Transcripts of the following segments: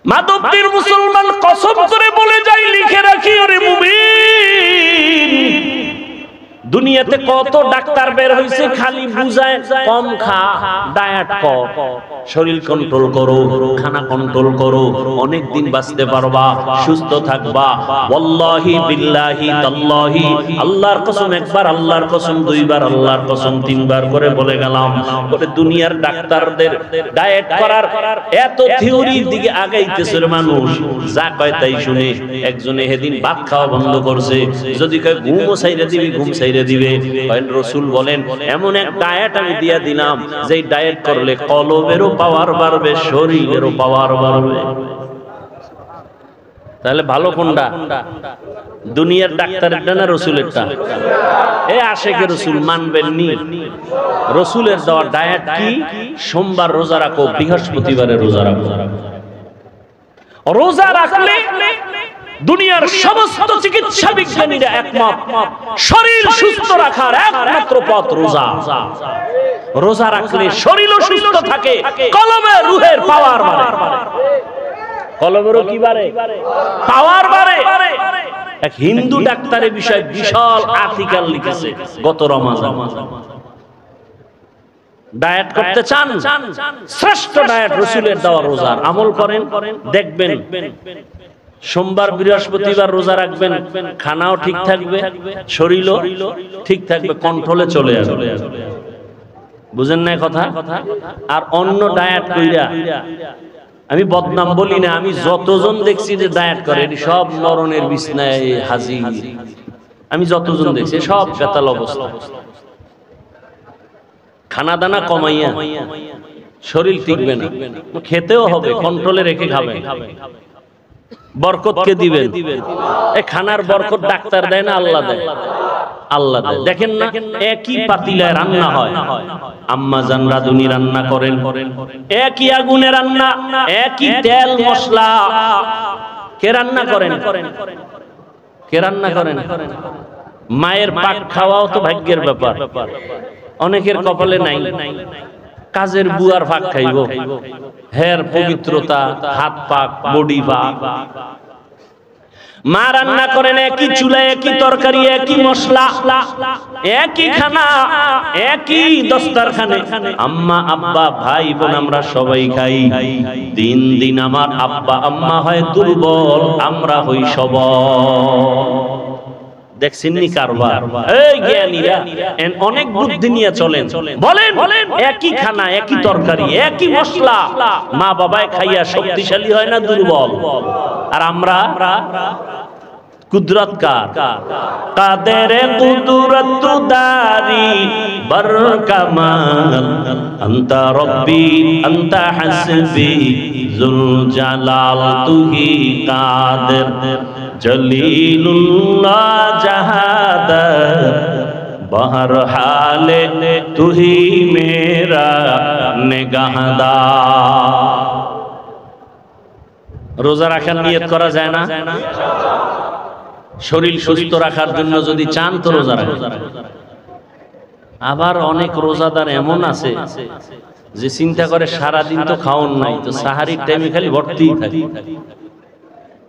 মাধবদীর মুসলমান কসম করে বলে যায়, লিখে রাখি ওরে মুমিন, দুনিয়াতে কত ডাক্তার বের হইছে, খালি বুঝায় কম খা, ডায়েট কর, শরীর কন্ট্রোল করো, খানা কন্ট্রোল করো, অনেক দিন বাঁচতে পারবা, সুস্থ থাকবা। ওয়াল্লাহি বিল্লাহি তাল্লাহি, আল্লাহর কসম একবার, আল্লাহর কসম দুইবার, আল্লাহর কসম তিনবার করে বলে গেলাম। বলে দুনিয়ার ডাক্তারদের ডায়েট করার এত থিওরির দিকে আগাইতেছে মানুষ, যা কয় তাই শুনে। একজনে সেদিন ভাত খাওয়া বন্ধ করছে, যদি কয় ঘুমও ছাইরে দিবি, ঘুম ছাইরে দিবে। রাসূল বলেন এমন এক ডায়েট আমি দিয়া দিলাম, যে ডায়েট করলে কলবেরও পাওয়ার বাড়বে, শরীরেরও পাওয়ার বাড়বে। তাহলে ভালো কোনটা? দুনিয়ার ডাক্তারেরটা না রাসূলেরটা? এ আশেকে রাসূল মানবেন নি? রাসূলের দেওয়া ডায়েট কি? সোমবার রোজা রাখো, বৃহস্পতিবারে রোজা রাখো। রোজা রাখলে দুনিয়ার সমস্ত চিকিৎসা বিজ্ঞানীরা একমত, শরীর সুস্থ রাখার একমাত্র পথ রোজা। রোজা রাখলে শরীরও সুস্থ থাকে, কলবে রুহের পাওয়ার বাড়ে। কলবেরও কি বাড়ে? পাওয়ার বাড়ে। এক হিন্দু ডাক্তারের বিষয়ে বিশাল আর্টিকেল লিখেছে গত রমাজান। ডায়েট করতে চান? শ্রেষ্ঠ ডায়েট রাসূলের দেওয়া রোজার আমল করেন, দেখবেন সোমবার বৃহস্পতিবার রোজা রাখবেন, খানাও ঠিক থাকবে, শরীরও ঠিক থাকবে, কন্ট্রোলে চলে আসবে। বুঝেন না কথা? আর অন্য ডায়েট কইরা, আমি বদনাম বলি না, আমি যতজন দেখছি যে ডায়েট করে সব মরণের বিছনায় হাজির। আমি যতজন দেখছি সব বেতাল অবস্থা। খানা দানা কমাইয়া শরীর টিকবে না, খেতেও হবে, কন্ট্রোলে রেখে খাবে। বরকত কে দিবেন? এই খানার বরকত ডাক্তার দেয় না, আল্লাহ দেয়। আল্লাহ দেয়। দেখেন না, একই পাতিলায় রান্না হয়, আম্মা জান রাঁধুনি রান্না করেন, একই আগুনে রান্না, একই তেল মশলা। কে রান্না করেন? কে রান্না করেন? মায়ের পাক খাওয়াও তো ভাগ্যের ব্যাপার, অনেকের কপালে নাই। কাজের বুয়ার ভাগ খাইব, হের পবিত্রতা, হাত পাক, বডি পাক। মা রান্না করেন একই চুলায়, একই তরকারি, একই মশলা, একই খানা, একই দস্তরখানে। আম্মা আব্বা ভাই বোন আমরা সবাই খাই। দিন দিন আমার আব্বা আম্মা হয় দুর্বল, আমরা হই সবল। দেখছেননি কারবার? এই জ্ঞানীরা অনেক বুদ্ধি নিয়ে চলেন, বলেন একই খানা, একই তরকারি, একই মশলা, মা বাবায় খাইয়া শক্তিশালী হয় না দুর্বল? আর আমরা কুদরত কার? কাদের কুদরত দারি বরকামাল, আনতা রব্বি আনতা হাসবি যুল জালাল, তুহি কাদের জলিলুল্লাহ জাহাদাত, বহর হালে তুহি মেরা নিগাহদার। রোজা রাখার নিয়ত করা যায় না? শরীর সুস্থ রাখার জন্য যদি চান তো রোজা রাখেন। আবার অনেক রোজাদার এমন আছে যে চিন্তা করে সারাদিন তো খাওন নাই, তো সাহারির টাইমে খালি ভর্তিই থাকে,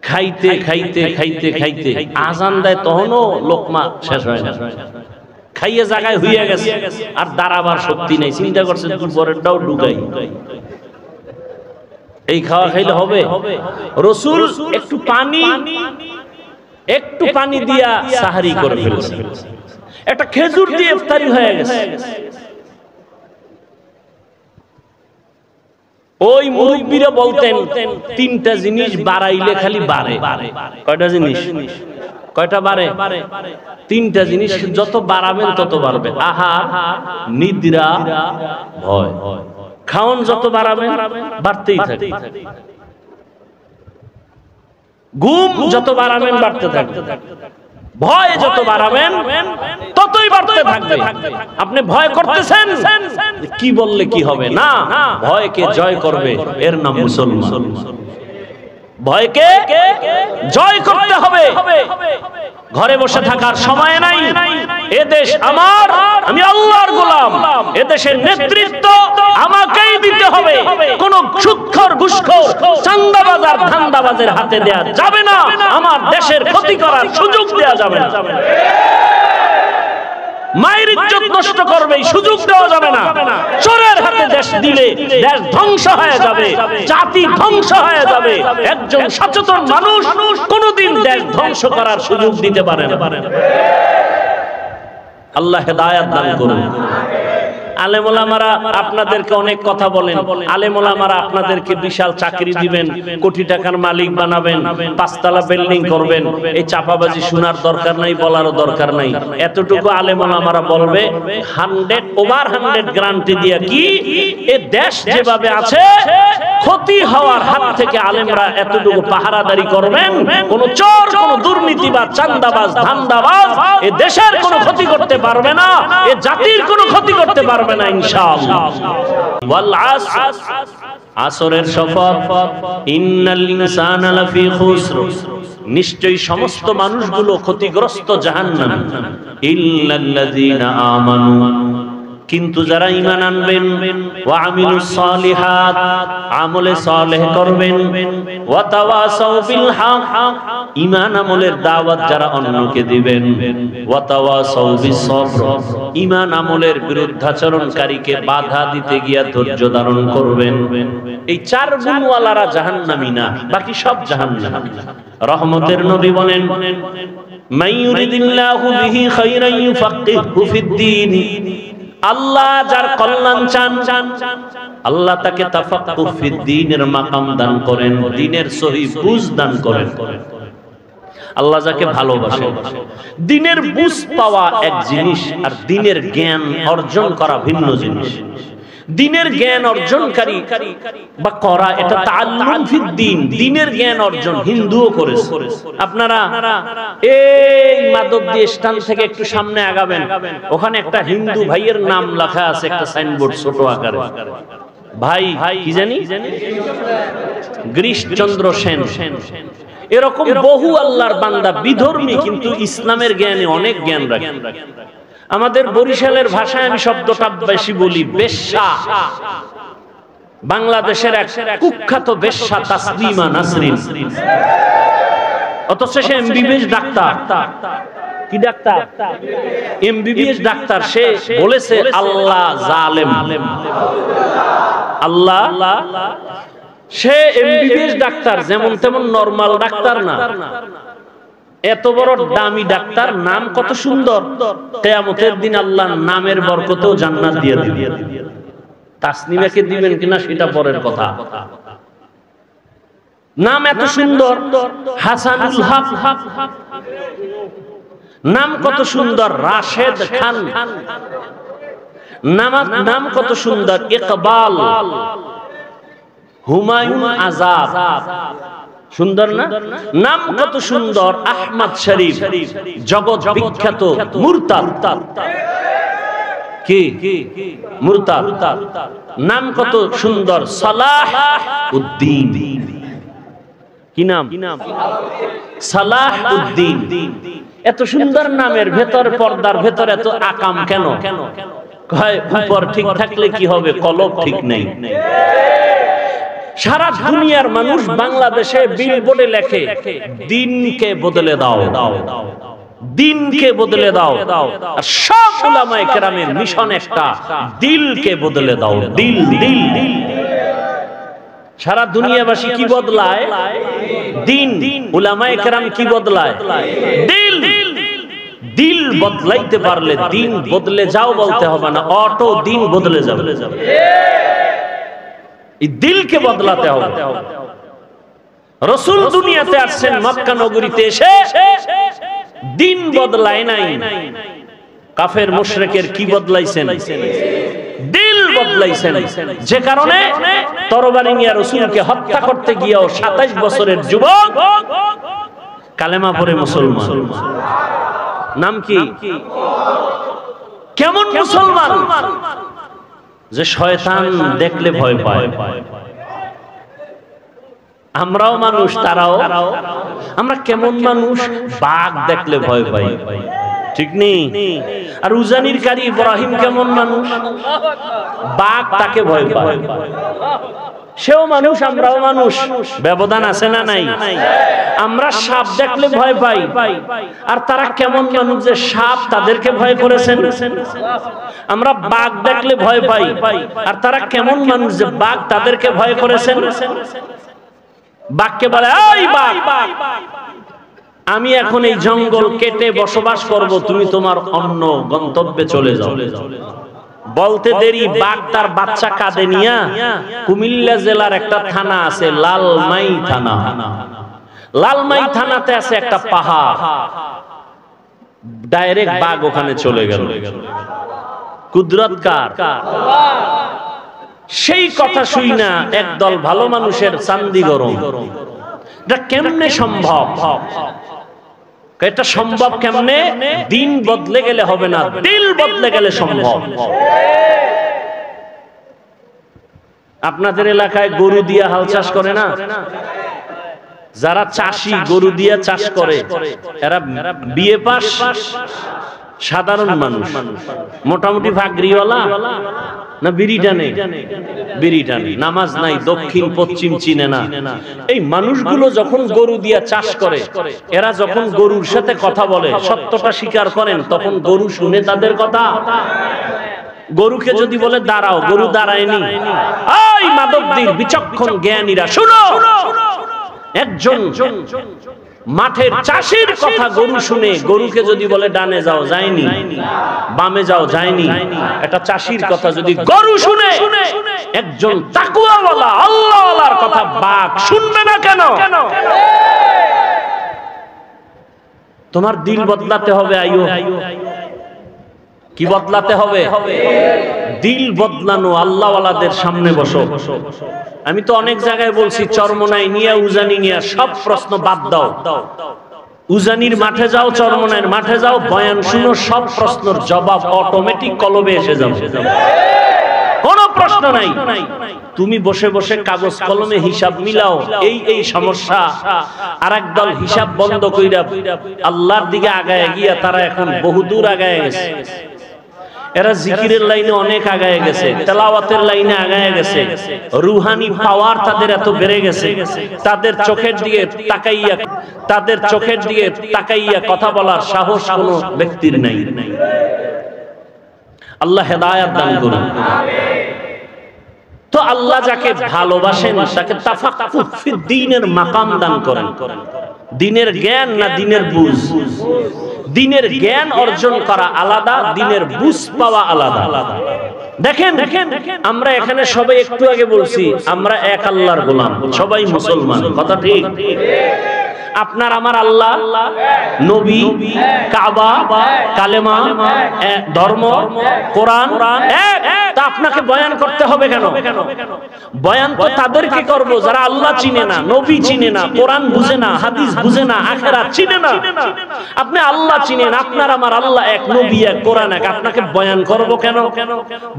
খাইতে খাইতে খাইতে খাইতে আজান দেয় তখনও লোকমা শেষ হয় না, খাইয়ে জায়গায় হইয়া গেছে, আর দাঁড়াবার শক্তি নেই। চিন্তা করছে পরেরটাও ঢুকাই, এই খাওয়া খাইলে হবে? রাসূল একটু পানি দিয়া সাহারি করে ফেলেছে, একটা খেজুর দিয়ে ইফতারি হয়ে গেছে। ওই মুরব্বীরা বলতেন তিনটা জিনিস বাড়াইলে খালি বাড়ে। কয়টা জিনিস? কয়টা বাড়ে? তিনটা জিনিস যত বাড়াবেন তত বাড়বে। আহার, নিদ্রা, ভয়। খাওন যত বাড়াবেন বাড়তেই থাকে, ঘুম যত বাড়াবেন বাড়তে থাকবে, ভয় যত বাড়াবেন ততই বাড়তে থাকবে। আপনি ভয় করতেছেন, কি বললে কি হবে? না, ভয়কে জয় করবে, এর নাম মুসলমান। ভয়কে জয় করতে হবে। ঘরে বসে থাকার সময় নাই। এদেশ আমার, আমি আল্লাহর গোলাম। এদেশের নেতৃত্ব আমাকেই দিতে হবে। কোন সুদখোর, ঘুষখোর, চাঁদাবাজ আর ধান্দাবাজের হাতে দেয়া যাবে না। আমার দেশের ক্ষতি করার সুযোগ দেয়া যাবে না। মায়ের ইজ্জত নষ্ট করবে, সুযোগ দেওয়া যাবে না। চোরের হাতে দেশ দিলে দেশ ধ্বংস হয়ে যাবে, জাতি ধ্বংস হয়ে যাবে। একজন সচেতন মানুষ কোনদিন দেশ ধ্বংস করার সুযোগ দিতে পারে না। আল্লাহ হেদায়েত দান করুন। আলেম ওলামারা আপনাদেরকে অনেক কথা বলেন। আলেম ওলামারা আপনাদেরকে বিশাল চাকরি দিবেন, কোটি টাকার মালিক বানাবেন, 5 তলা বিল্ডিং করবেন। এই চাপাবাজি শোনার দরকার নাই, বলারও দরকার নাই। এতটুকু আলেম ওলামারা বলবে 100% গ্যারান্টি দিয়া কি এই দেশ যেভাবে আছে ক্ষতি হওয়ার হাত থেকে আলেমরা এতটুকু পাহারাদারি করবেন। কোন চোর, কোন দুর্নীতিবাজ, চাঁদাবাজ, ধান্দাবাজ এই দেশের কোনো ক্ষতি করতে পারবে না, এই জাতির কোনো ক্ষতি করতে পারবে না ইনশাআল্লাহ। ওয়াল আসর, আসরের শপথ, ইন্নাল ইনসানা লাফি খুসর, নিশ্চয়ই সমস্ত মানুষগুলো ক্ষতিগ্রস্ত জাহান্নাম। ইল্লাল্লাযীনা আমানু, কিন্তু যারা ঈমান আনবেন, ওয়া আমিলুস সালিহাত, আমলে সালেহ করবেন, ওয়া তাওয়াসাউ বিল হক, ঈমান আমলের দাওয়াত যারা অন্যকে দিবেন, ওয়া তাওয়াসাউ বিস সবর, ঈমান আমলের বিরুদ্ধাচরণকারীকে বাধা দিতে গিয়া ধৈর্য ধারণ করবেন। এই 4 গুণওয়ালারা জাহান্নামী না, বাকি সব জাহান্নামী। রহমতের নবী বলেন, মাইয়ুরিদিল্লাহু বিহি খায়রান ইউফাক্কিহু ফিদ্দীন, আল্লাহ যার কল্যাণ চান, আল্লাহ তাকে তাফাক্কুহ ফিদ্দীনের মাকাম দান করেন, দ্বীনের সহি বুঝ দান করেন। আল্লাহ যাকে ভালোবাসেন। দ্বীনের বুঝ পাওয়া এক জিনিস, আর দ্বীনের জ্ঞান অর্জন করা ভিন্ন জিনিস। দ্বীনের জ্ঞান অর্জনকারী বা করা, এটা তাআল্লুম ফিদ্দীন, দ্বীনের জ্ঞান অর্জন হিন্দুও করেছে। আপনারা এই মাধবদী স্ট্যান্ড থেকে একটু সামনে আগাবেন, ওখানে একটা হিন্দু ভাইয়ের নাম লেখা আছে, একটা সাইনবোর্ড ছোট আকারে। ভাই কি জানি, গিরিশচন্দ্র সেন। এরকম বহু আল্লাহর বান্দা বিধর্মী, কিন্তু ইসলামের জ্ঞানে অনেক জ্ঞান রাখে। আমাদের বরিশালের ভাষায় আমি শব্দটা বেশি বলি, বেশ্যা। বাংলাদেশের এক কুখ্যাত বেশ্যা তাসলিমা নাসরিন, অথচ সে এমবিবিএস ডাক্তার। কি ডাক্তার? MBBS doctor. সে বলেছে আল্লাহ জালেম। আল্লাহ, সে এমবিবিএস ডাক্তার, যেমন তেমন নরমাল ডাক্তার না। এত বড় দামি ডাক্তার, নাম কত সুন্দর। কিয়ামতের দিন আল্লাহর নামের বরকতেও জান্নাত দিয়ে দিবেন। তাসনিমাকে দিবেন কিনা সেটা পরের কথা। নাম এত সুন্দর, হাসানুল হক, নাম কত সুন্দর। রাশেদ খান, নাম কত সুন্দর। ইকবাল, হুমায়ুন আজাদ, সুন্দর না? নাম কত সুন্দর। আহমদ শরীফ, জগৎ বিখ্যাত মুরতাদ। কি মুরতাদ? নাম কত সুন্দর। সালাহ উদ্দিন, কি নাম? সালাহ উদ্দিন। এত সুন্দর নামের ভেতর, পর্দার ভেতর এত আকাম কেন? উপর ঠিক থাকলে কি হবে, কলব ঠিক নেই। সারা দুনিয়ার মানুষ বাংলাদেশে বিলবোর্ডে লেখে, দিনকে বদলে দাও, দিনকে বদলে দাও। আর সব উলামায়ে কেরামের মিশন একটা, দিলকে বদলে দাও। দিল, দিল, দিল। সারা দুনিয়াবাসী কি বদলায়? দিন। উলামায়ে কেরাম কি বদলায়? দিল। দিল বদলাইতে পারলে দিন বদলে যাও বলতে হবে না, অটো দিন বদলে যাবে। এই দিলকে বদলাতে হবে। রাসূল দুনিয়াতে আসছেন, মক্কা নগরীতে এসে দিন বদলায় নাই। কাফের মুশরিকের কি বদলাইছেন? দিল বদলাইছেন। যে কারণে তরবারি নিয়ে রাসূলকে হত্যা করতে গিয়েও 27 বছরের যুবক কালেমা পড়ে মুসলমান। নাম কি? কেমন মুসলমান? যে শয়তান দেখলে ভয় পায়। আমরাও মানুষ, তারাও। আমরা কেমন মানুষ? বাঘ দেখলে ভয় পাই, ঠিক নেই? আর উজানির কারি ইব্রাহিম কেমন মানুষ? বাঘ তাকে ভয় পায়। সেও মানুষ, আমরাও মানুষ, ব্যবধান আছে না নাই? আমরা সাপ দেখলে ভয় পাই, আর তারা কেমন মানুষ যে সাপ তাদেরকে ভয় করেছেন? আমরা বাঘ দেখলে ভয় পাই, আর তারা কেমন মানুষ যে বাঘ তাদেরকে ভয় করেছেন? বাঘকে বলে, এই বাঘ, আমি এখন এই জঙ্গল কেটে বসবাস করব, তুমি তোমার অন্য গন্তব্যে চলে যাও। বলতে দেরি বাঘ তার বাচ্চা কাঁধে নিয়া কুমিল্লা জেলার একটা থানা আছে, লালমাই থানা। লালমাই থানাতে আছে একটা পাহাড়, ডাইরেক্ট বাঘ ওখানে চলে গেল। কুদরত কার? সেই কথা শুই না একদল ভালো মানুষের চান্দি গরম। এটা কেমনে সম্ভব? এটা সম্ভব কেমনে? দিন বদলে গেলে হবে না, দিল বদলে গেলে সম্ভব। আপনাদের এলাকায় গরু দিয়া হাল চাষ করে না? যারা চাষি গরু দিয়া চাষ করে এরা বিয়ে পাস সাধারণ মানুষ, মোটামুটি ভাগরিওয়ালা না বিড়ি টানে? বিড়ি টানে, নামাজ নাই, দক্ষিণ পশ্চিম চিনে না। এই মানুষগুলো যখন গরু দিয়া চাষ করে, এরা যখন গরুর সাথে কথা বলে, সত্যটা স্বীকার করেন, তখন গরু শুনে তাদের কথা। গরুকে যদি বলে দাঁড়াও, গরু দাঁড়ায়নি। এই মাদকদের বিচক্ষণ জ্ঞানীরা শুনো, একজন মাঠের চাষির কথা গরু শুনে, গরুকে যদি বলে ডানে যাও, যায়নি, বামে যাও, যায়নি। এটা চাষির কথা যদি গরু শুনে, একজন তাকওয়াওয়ালা আল্লাহওয়ালার কথা বাঘ শুনবে না কেন? তোমার দিল বদলাতে হবে। আইয়ো, কি বদলাতে হবে? দিল বদলানো। আল্লাহওয়ালাদের সামনে বসো। আমি তো অনেক জায়গায় বলছি, চরমনাই নিয়ে, উজানি নিয়ে সব প্রশ্ন বাদ দাও। উজানির মাঠে যাও, চরমনাইয়ের মাঠে যাও, বয়ান শুনো, সব প্রশ্নের জবাব অটোমেটিক কলবে এসে যাবে, কোনো প্রশ্ন নাই। তুমি বসে বসে কাগজ কলমে হিসাব মিলাও, এই সমস্যা। আর একদল হিসাব বন্ধ কইরা আল্লাহর দিকে আগায় গিয়া তারা এখন বহুদূর আগায় গেছে। এরা জিকিরের লাইনে অনেক আগায় গেছে, তেলাওয়াতের লাইনে আগায় গেছে, রুহানি পাওয়ার তাদের এত বেড়ে গেছে। তাদের চোখের দিকে তাকাইয়া কথা বলার সাহস কোনো ব্যক্তির নাই। আল্লাহ হেদায়েত দান করুন। তো আল্লাহ যাকে ভালোবাসেন তাকে তাফাক্কুহ ফি দ্বীনের মাকাম দান করেন। দিনের জ্ঞান না দিনের বুঝ? দিনের জ্ঞান অর্জন করা আলাদা, দিনের বুঝ পাওয়া আলাদা। দেখেন, আমরা এখানে সবাই একটু আগে বলছি আমরা এক আল্লাহর গোলাম, সবাই মুসলমান, কথা ঠিক? আপনার আমার আল্লাহ, নবী, কাবা, কালেমা, ধর্ম, কোরআন এক। তা আপনাকে বয়ান করতে হবে কেন? বয়ান তো তাদেরকে করব যারা আল্লাহ চিনে না, নবী চিনে না, কোরআন বুঝে না, হাদিস বুঝে না, আখিরাত চিনে না। আপনি আল্লাহ চিনেন, আপনার আমার আল্লাহ এক, নবী এক, কোরআন এক। আপনাকে বয়ান করব কেন?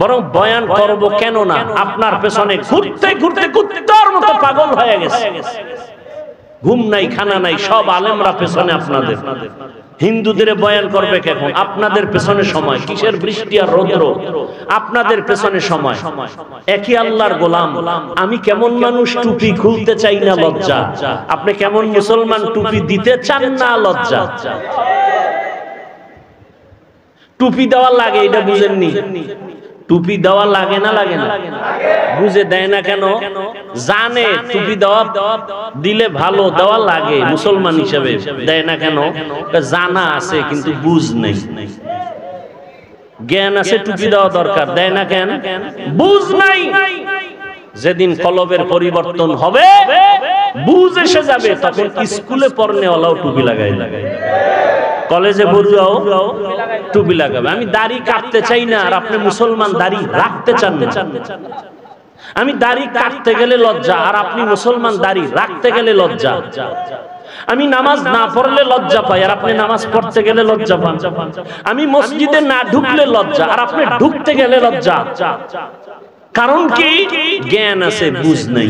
বরং বয়ান করব কেন না, আপনার পেছনে ঘুরতে ঘুরতে কুত্তার মতো পাগল হয়ে গেছে। ঘুম নাই, খানা নাই, সব আলেমরা পেছনে আপনাদের। হিন্দুদের বয়ান করবে কখন? আপনাদের পেছনে সময়। কিসের বৃষ্টি আর রৌদ্র? আপনাদের পেছনে সময়। একই আল্লাহর গোলাম। আমি কেমন মানুষ, টুপি খুলতে চাই না, লজ্জা। আপনি কেমন মুসলমান, টুপি দিতে চান না, লজ্জা। টুপি দেওয়া লাগে, এটা বুঝেননি? টুপি দেওয়া লাগে না, লাগে না? বুঝে দেয় না কেন? জানে টুপি দেওয়া দিলে ভালো, দেওয়া লাগে, মুসলমান হিসেবে দেয় না কেন? জানা আছে কিন্তু বুঝ নেই, জ্ঞান আছে টুপি দেওয়া দরকার, দেয় না কেন? বুঝ নাই। যেদিন কলবের পরিবর্তন হবে, বুঝ এসে যাবে, তখন স্কুলে পড়নেওয়ালাও টুপি লাগাই, কলেজে পড়ুয়াও টুপি লাগাবে। আমি দাড়ি কাটতে চাই না, আর আপনি মুসলমান দাড়ি রাখতে চান না। আমি দাড়ি কাটতে গেলে লজ্জা, আর আপনি মুসলমান দাড়ি রাখতে গেলে লজ্জা। আমি নামাজ না পড়লে লজ্জা পাই, আর আপনি নামাজ পড়তে গেলে লজ্জা পান। আমি মসজিদে না ঢুকলে লজ্জা, আর আপনি ঢুকতে গেলে লজ্জা। কারণ কি? জ্ঞান আছে, বুঝ নাই।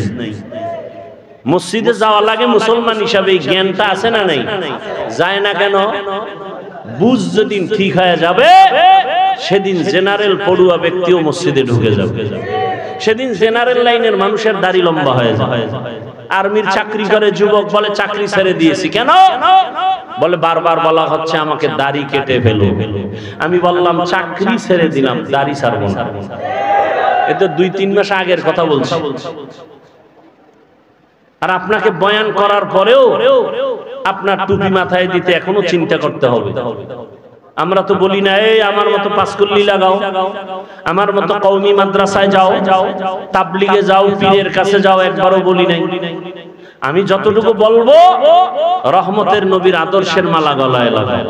মসজিদে যাওয়া লাগে মুসলমান হিসাবে, জ্ঞানটা আছে না নাই? যায় না কেন? বুঝ যেদিন ঠিক হয়ে যাবে সেদিন জেনারেল পড়ুয়া ব্যক্তিও মসজিদে ঢুকে যাবে। সেদিন জেনারেল লাইনের মানুষের দাড়ি লম্বা হয়ে যায়। আর্মির চাকরি করে যুবক বলে চাকরি ছেড়ে দিয়েছি, কেন? বলে বারবার বলা হচ্ছে আমাকে দাড়ি কেটে ফেলো। আমি বললাম চাকরি ছেড়ে দিলাম, দাড়ি ছাড়বো না। এ তো 2-3 মাস আগের কথা বলছি। আর আপনাকে বয়ান করার পরেও আপনার টুপি মাথায় দিতে এখনো চিন্তা করতে হবে। আমরা তো বলি না এই আমার মতো পাঁচকুল্লি লাগাও, আমার মতো কওমি মাদ্রাসায় যাও, তাবলিগে যাও, পীরের কাছে যাও, একবারও বলি নাই। আমি যতটুকু বলবো রহমতের নবীর আদর্শের মালা গলায় লাগাও।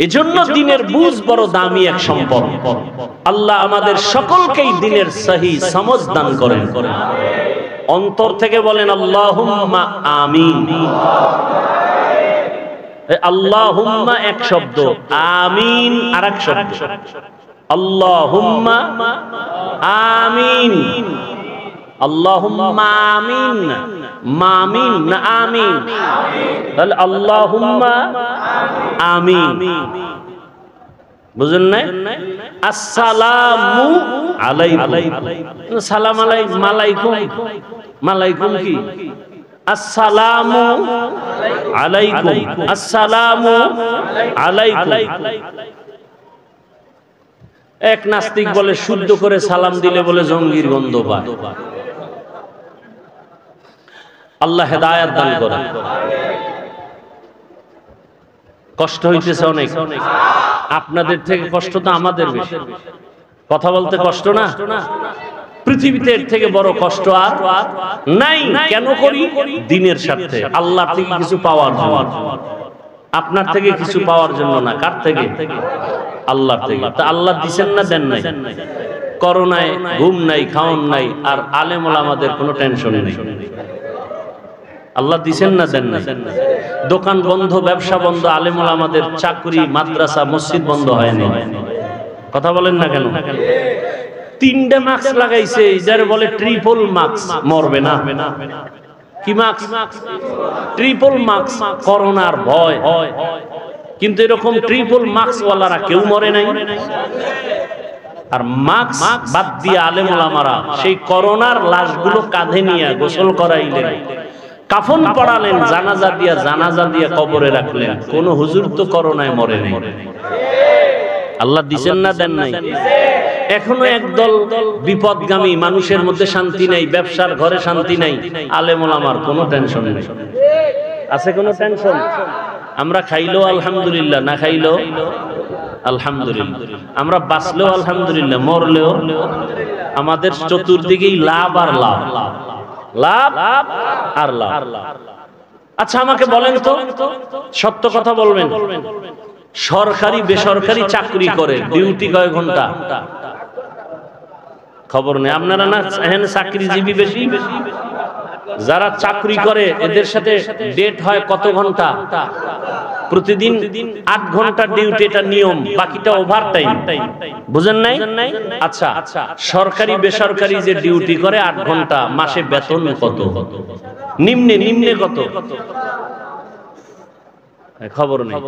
এজন্য দ্বীনের বুঝ বড় দামি এক সম্পদ। আল্লাহ আমাদের সকলকেই দ্বীনের সহি সমঝ দান করেন। অন্তর থেকে বলেন আল্লাহুম্মা আমিন। আল্লাহুম্মা এক শব্দ, আমিন আরেক শব্দ। আল্লাহুম্মা আমিন, আল্লাহুম্মা আমিন, মামিন না আমিন। তাহলে আল্লাহুম্মা আমিন, বুঝেন নাই? আসসালামু আলাইকুম, সালাম আলাইকুম, মালাইকুম কি? আসসালামু আলাইকুম, আসসালামু আলাইকুম। এক নাস্তিক বলে শুদ্ধ করে সালাম দিলে বলে জঙ্গির গন্ধ পায়। আল্লাহ হেদায়েত দান করেন। কষ্ট হইতেছে অনেক, আপনাদের থেকে কষ্ট তো আমাদের বেশি। কথা বলতে কষ্ট না? পৃথিবীতে এর থেকে বড় কষ্ট আর নাই। কেন করি? দ্বীনের স্বার্থে, আল্লাহ থেকে কিছু পাওয়ার জন্য। আপনার থেকে কিছু পাওয়ার জন্য না। কার থেকে? আল্লাহর থেকে। তা আল্লাহ দিবেন না দেন নাই? করোনায় ঘুম নাই, খাওন নাই, আর আলেম ওলামাদের কোনো টেনশন নেই। আল্লাহ দিবেন না দেন নাই? দোকান বন্ধ, ব্যবসা বন্ধ, আলেম ওলামাদের চাকরি, মাদ্রাসা, মসজিদ বন্ধ হয়নি। কথা বলেন না কেন? 3টে মাস্ক লাগাইছে, যারা বলে ট্রিপল মাস্ক, মরবে না। কি মাস্ক? ট্রিপল মাস্ক, করোনার ভয়। কিন্তু এরকম ট্রিপল মাস্ক ওয়ালারা কেউ মরে নাই। আর মাস্ক বাদ দিয়ে আলেম ওলামারা সেই করোনার লাশগুলো কাঁধে নিয়ে গোসল করাইলেন, কাফন পড়ালেন, জানাজা দিয়া কবরে রাখলেন। কোন হুজুর তো করোনায় মরে নাই। আল্লাহ দিছেন না দেন নাই? এখনো একদল বিপদগামী মানুষের মধ্যে শান্তি নাই, ব্যবসার ঘরে শান্তি নাই। আলেম ওলামার কোনো টেনশন নেই। আছে কোনো টেনশন? আমরা খাইলেও আলহামদুলিল্লাহ, না খাইলেও আলহামদুলিল্লাহ, আমরা বাঁচলেও আলহামদুলিল্লাহ, মরলেও আমাদের চতুর্দিকেই লাভ আর লাভ, লাভ আর লাভ। আচ্ছা আমাকে বলেন তো, সত্য কথা বলবেন, সরকারি বেসরকারি চাকরি করে ডিউটি কয় ঘন্টা? খবর নেই। আপনারা না এখানে চাকরিজীবী বেশি? যারা চাকরি করে এদের সাথে ডেট হয় কত ঘন্টা? প্রতিদিন 8 ঘন্টা ডিউটি, এটা নিয়ম, বাকিটা ওভার টাইম। বুঝেন নাই? আচ্ছা, সরকারি বেসরকারি যে ডিউটি করে 8 ঘন্টা, মাসে বেতন কত? নিম্নে কত? খবর নেই।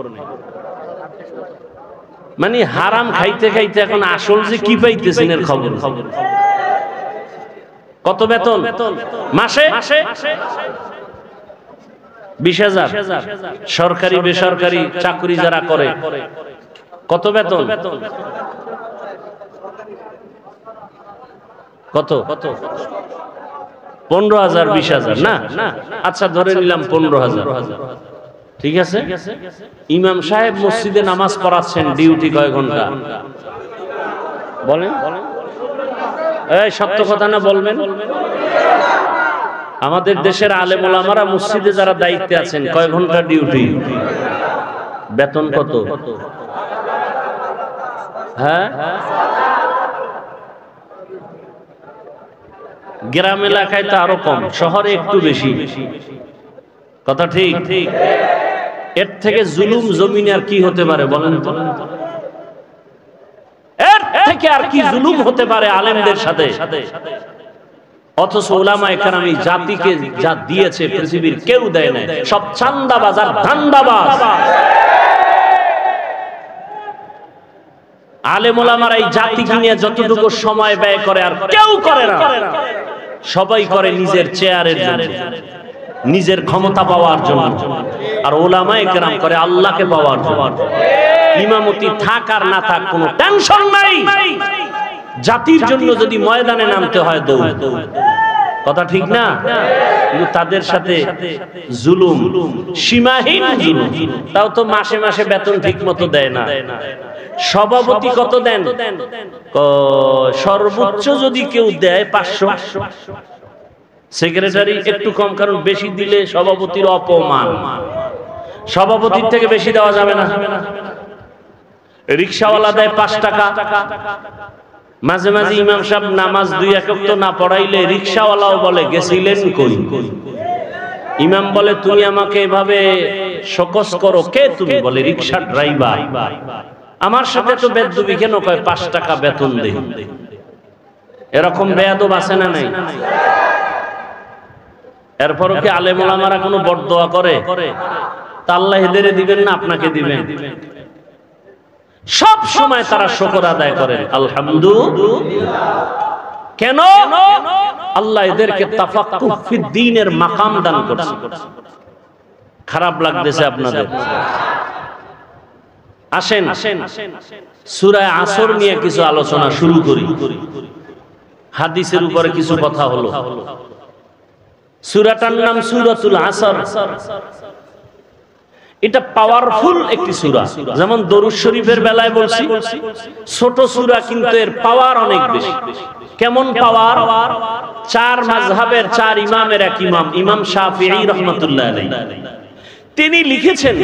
মানে হারাম খাইতে খাইতে এখন আসল যে কি পাইতেছেন এর খবর। কত বেতন মাসে? 20,000। সরকারি বেসরকারি চাকরি যারা করে কত বেতন? কত? 15,000 20,000 না? আচ্ছা ধরে নিলাম 15,000। ঠিক আছে। ইমাম সাহেব মসজিদে নামাজ পড়াচ্ছেন, ডিউটি কয় ঘন্টা? বলেন। এই সত্য কথা না বলবেন? আমাদের দেশের আলেম ওলামারা মসজিদে যারা দায়িত্বে আছেন কয় ঘন্টা ডিউটি? বেতন কত? হ্যাঁ, গ্রাম এলাকায় তো আরো কম, শহরে একটু বেশি। কথা ঠিক? এর থেকে জুলুম জমিনে আর কি হতে পারে বলেন তো? এর থেকে আর কি জুলুম হতে পারে আলেমদের সাথে? অথচ উলামায়ে কেরাম এই জাতিকে যা দিয়েছে পৃথিবীর কেউ দেয় না, সব চান্দাবাজ আর ধান্দাবাজ। আলেম ওলামারা এই জাতিকে নিয়ে যতটুকু সময় ব্যয় করে আর কেউ করে না। সবাই করে নিজের চেয়ারের জন্য, নিজের ক্ষমতা পাওয়ার জন্য, আর উলামায়ে কেরাম করে আল্লাহকে পাওয়ার জন্য। ইমামতি থাক আর না থাক কোনো টেনশন নাই, জাতির জন্য যদি ময়দানে নামতে হয় দৌড়। কথা ঠিক না? কিন্তু তাদের সাথে জুলুম, সীমাহীন জুলুম। তাও তো মাসে মাসে বেতন ঠিক মতো দেয় না। সভাপতি কত দেন? সর্বোচ্চ যদি কেউ দেয় 500, সেক্রেটারি একটু কম, কারণ বেশি দিলে সভাপতির অপমান। সভাপতির থেকে বেশি দেওয়া যাবে না। রিকশাওয়ালা দেয় 5 টাকা। মাঝে মাঝে ইমাম সাহেব নামাজ 2 ওয়াক্ত না পড়াইলে রিকশাওয়ালাও বলে গেছিলেন কই। ইমাম বলে তুমি আমাকে এভাবে শোকস করো কে তুমি? বলে রিকশা ড্রাইভার। আমার সাথে তো বেদবি কেন? কয় 5 টাকা বেতন দেই। এরকম বেয়াদব আছে না নাই? এরপরও কি আলেম ওলামারা কোনো বরদোয়া করে? তা আল্লাহ এদের দিবেন না আপনাকে দিবেন? সব সময় তারা শুকর আদায় করেন আলহামদুলিল্লাহ। কেন? আল্লাহ এদেরকে তাফাক্কুহ ফিদ্দীনের মাকাম দান করেছে। খারাপ লাগতেছে আপনাদের? আসেন সূরা আসর নিয়ে কিছু আলোচনা শুরু করি। হাদিসের উপরে কিছু কথা হলো। সূরাটার নাম সূরাতুল আসর। এটা পাওয়ারফুল একটি সূরা। যেমন দরুদ শরীফের বেলায় বলছি ছোট সূরা, কিন্তু এর পাওয়ার অনেক বেশি। কেমন পাওয়ার? 4 মাযহাবের 4 ইমামের এক ইমাম, ইমাম শাফিঈ রাহমাতুল্লাহ আলাইহি, তিনি লিখেছেন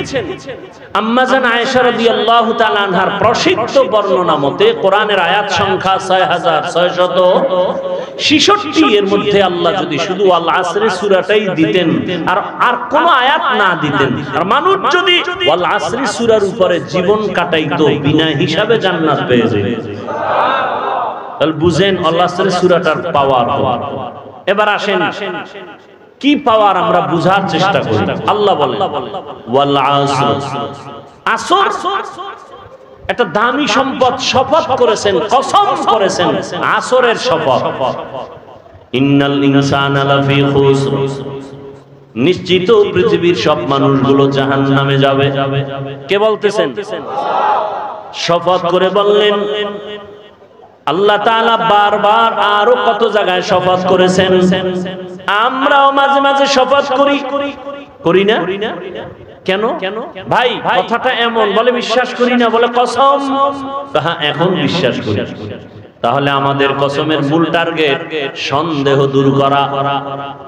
আম্মা জান আয়েশা রাদিয়াল্লাহু তাআলা আনহার প্রসিদ্ধ বর্ণনা মতে কোরআনের আয়াত সংখ্যা 6666। এর মধ্যে আল্লাহ যদি শুধু আল আসরের সূরাটাই দিতেন আর কোন আয়াত না দিতেন, আর মানুষ যদি আল আসরের সূরার উপরে জীবন কাটাইতো, বিনা হিসাবে জান্নাত পেয়ে যেত। তাহলে বুঝেন আল আসরের সূরাটার পাওয়ার। এবার আসেন কি পাওয়ার আমরা বুঝার চেষ্টা করি। আল্লাহ বলেন ওয়াল আসর, আসর একটা দামি সম্পদ, শপথ করেছেন, কসম করেছেন আসরের শপথ। ইন্নাল ইনসানা লাফি খুসর, নিশ্চিত পৃথিবীর সব মানুষগুলো জাহান্নামে যাবে। কে বলতেছেন? শপথ করে বললেন আল্লাহ তাআলা। বারবার আরো কত জায়গায় শপথ করেছেন। আমরাও মাঝে মাঝে শপথ করি না? কেন ভাই? কথাটা এমন, বলে বিশ্বাস করি না, বলে কসম। হ্যাঁ, এখন বিশ্বাস করি। তাহলে আমাদের কসমের মূল টার্গেট সন্দেহ দূর করা।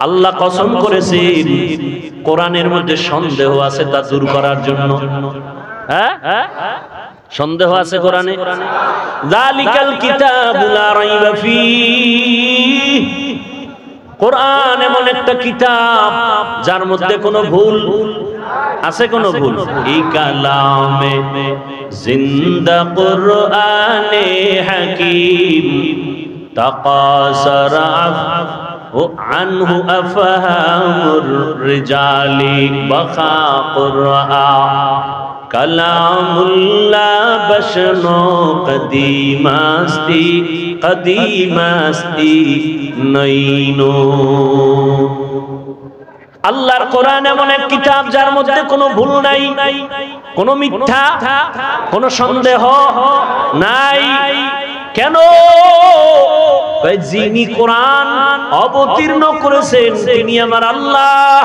আল্লাহ কসম করেছেন কোরআনের মধ্যে সন্দেহ আছে তা দূর করার জন্য। হ্যাঁ, সন্দেহ আছে কোরআনে। যালিকাল কিতাবু লা রাইবা ফীহি, কোরআন এমন একটা কিতাব যার মধ্যে কোনো ভুল আছে? কোনো ভুল? এই কালামে জিন্দা কুরআনে হাকিম তাকাসারা আনহু আফহামুর রিজালি বাখা কুরআন কালামুল্লাহ বশনো কদিমাস্তি নইনো। আল্লাহর কোরআন এমন এক কিতাব যার মধ্যে কোনো ভুল নাই, কোনো মিথ্যা, কোনো সন্দেহ নাই। কেন? যিনি কোরআন অবতীর্ণ করেছেন তিনি আমার আল্লাহ।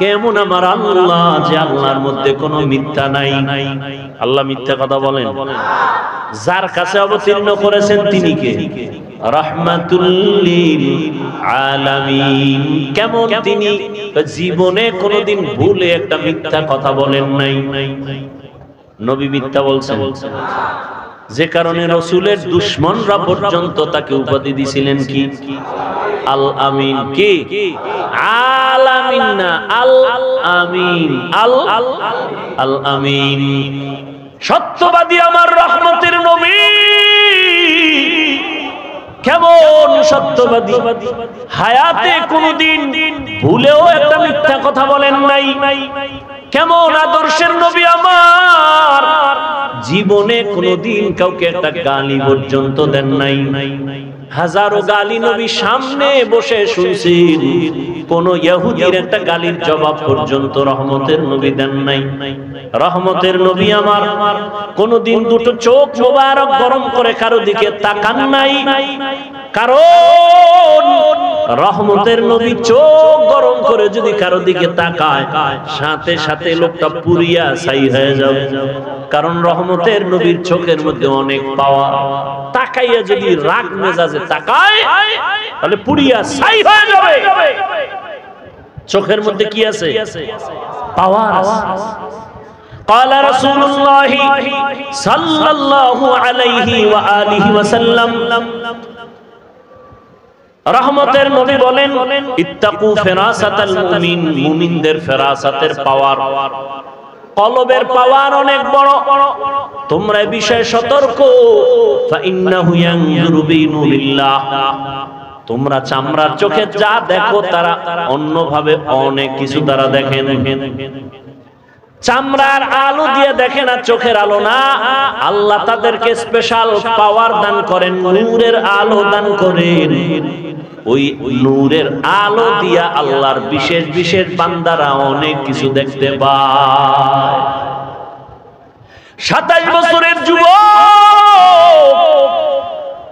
কেমন আমার আল্লাহ? যে আল্লাহর মধ্যে কোনো মিথ্যা নাই। আল্লাহ মিথ্যা কথা বলেন? যার কাছে অবতীর্ণ করেছেন তিনি কে? রাহমাতুল লিল আলামিন। কেমন তিনি? জীবনে কোনোদিন ভুলে একটা মিথ্যা কথা বলেন নাই। নবী মিথ্যা বলছেন, যে কারণে রাসূলের দুশমনরা পর্যন্ত তাকে উপাধি দিয়েছিলেন কি? আল আমিন। কি? আল আমিন না, আল আমিন। আল আমিন, সত্যবাদী আমার রহমতের নবী। কেমন সত্যবাদী, হায়াতে কোনদিন ভুলেও একটা মিথ্যা কথা বলেন নাই। কেমন আদর্শের নবী আমার, জীবনে কোনদিন কাউকে একটা গালি পর্যন্ত দেন নাই। হাজারো গালি নবী সামনে বসে শুনছেন, কোন ইহুদির একটা গালির জবাব পর্যন্ত রহমতের নবী দেন নাই। রহমতের নবী আমার কোনদিন দুটো চোখ মোবারক গরম করে কারো দিকে তাকান নাই, কারণ রহমতের নবী চোখ গরম করে যদি কারো দিকে তাকায় সাথে সাথে লোকটা পুরিয়া ছাই হয়ে যাবে। কারণ রহমতের নবীর চোখের মধ্যে অনেক পাওয়ার। তাকাইয়া যদি রাগ মেজাজে তাকায় তাহলে পুরিয়া ছাই হয়ে যাবে। চোখের মধ্যে কি আছে? পাওয়ার আছে। قال رسول الله صلى الله عليه وآله وسلم, রহমতের নবী বলেন, ইত্তাকু ফিরাসাতাল মুমিন, মুমিনদের ফিরাসাতের পাওয়ার, কলবের পাওয়ার অনেক বড়, তোমরা এই বিষয়ে সতর্ক। ফাইন্নাহু ইয়ানজুরু বিনুরিল্লাহ, তোমরা চামড়ার চোখে যা দেখো তারা অন্যভাবে অনেক কিছু তারা দেখেন। চামড়ার আলো দিয়ে দেখে না, চোখের আলো না। আল্লাহ তাদেরকে স্পেশাল পাওয়ার দান করেন, নূরের আলো দান করেন। ওই নূরের আলো দিয়া আল্লাহর বিশেষ বিশেষ বান্দারা অনেক কিছু দেখতে পায়। 27 বছরের যুবক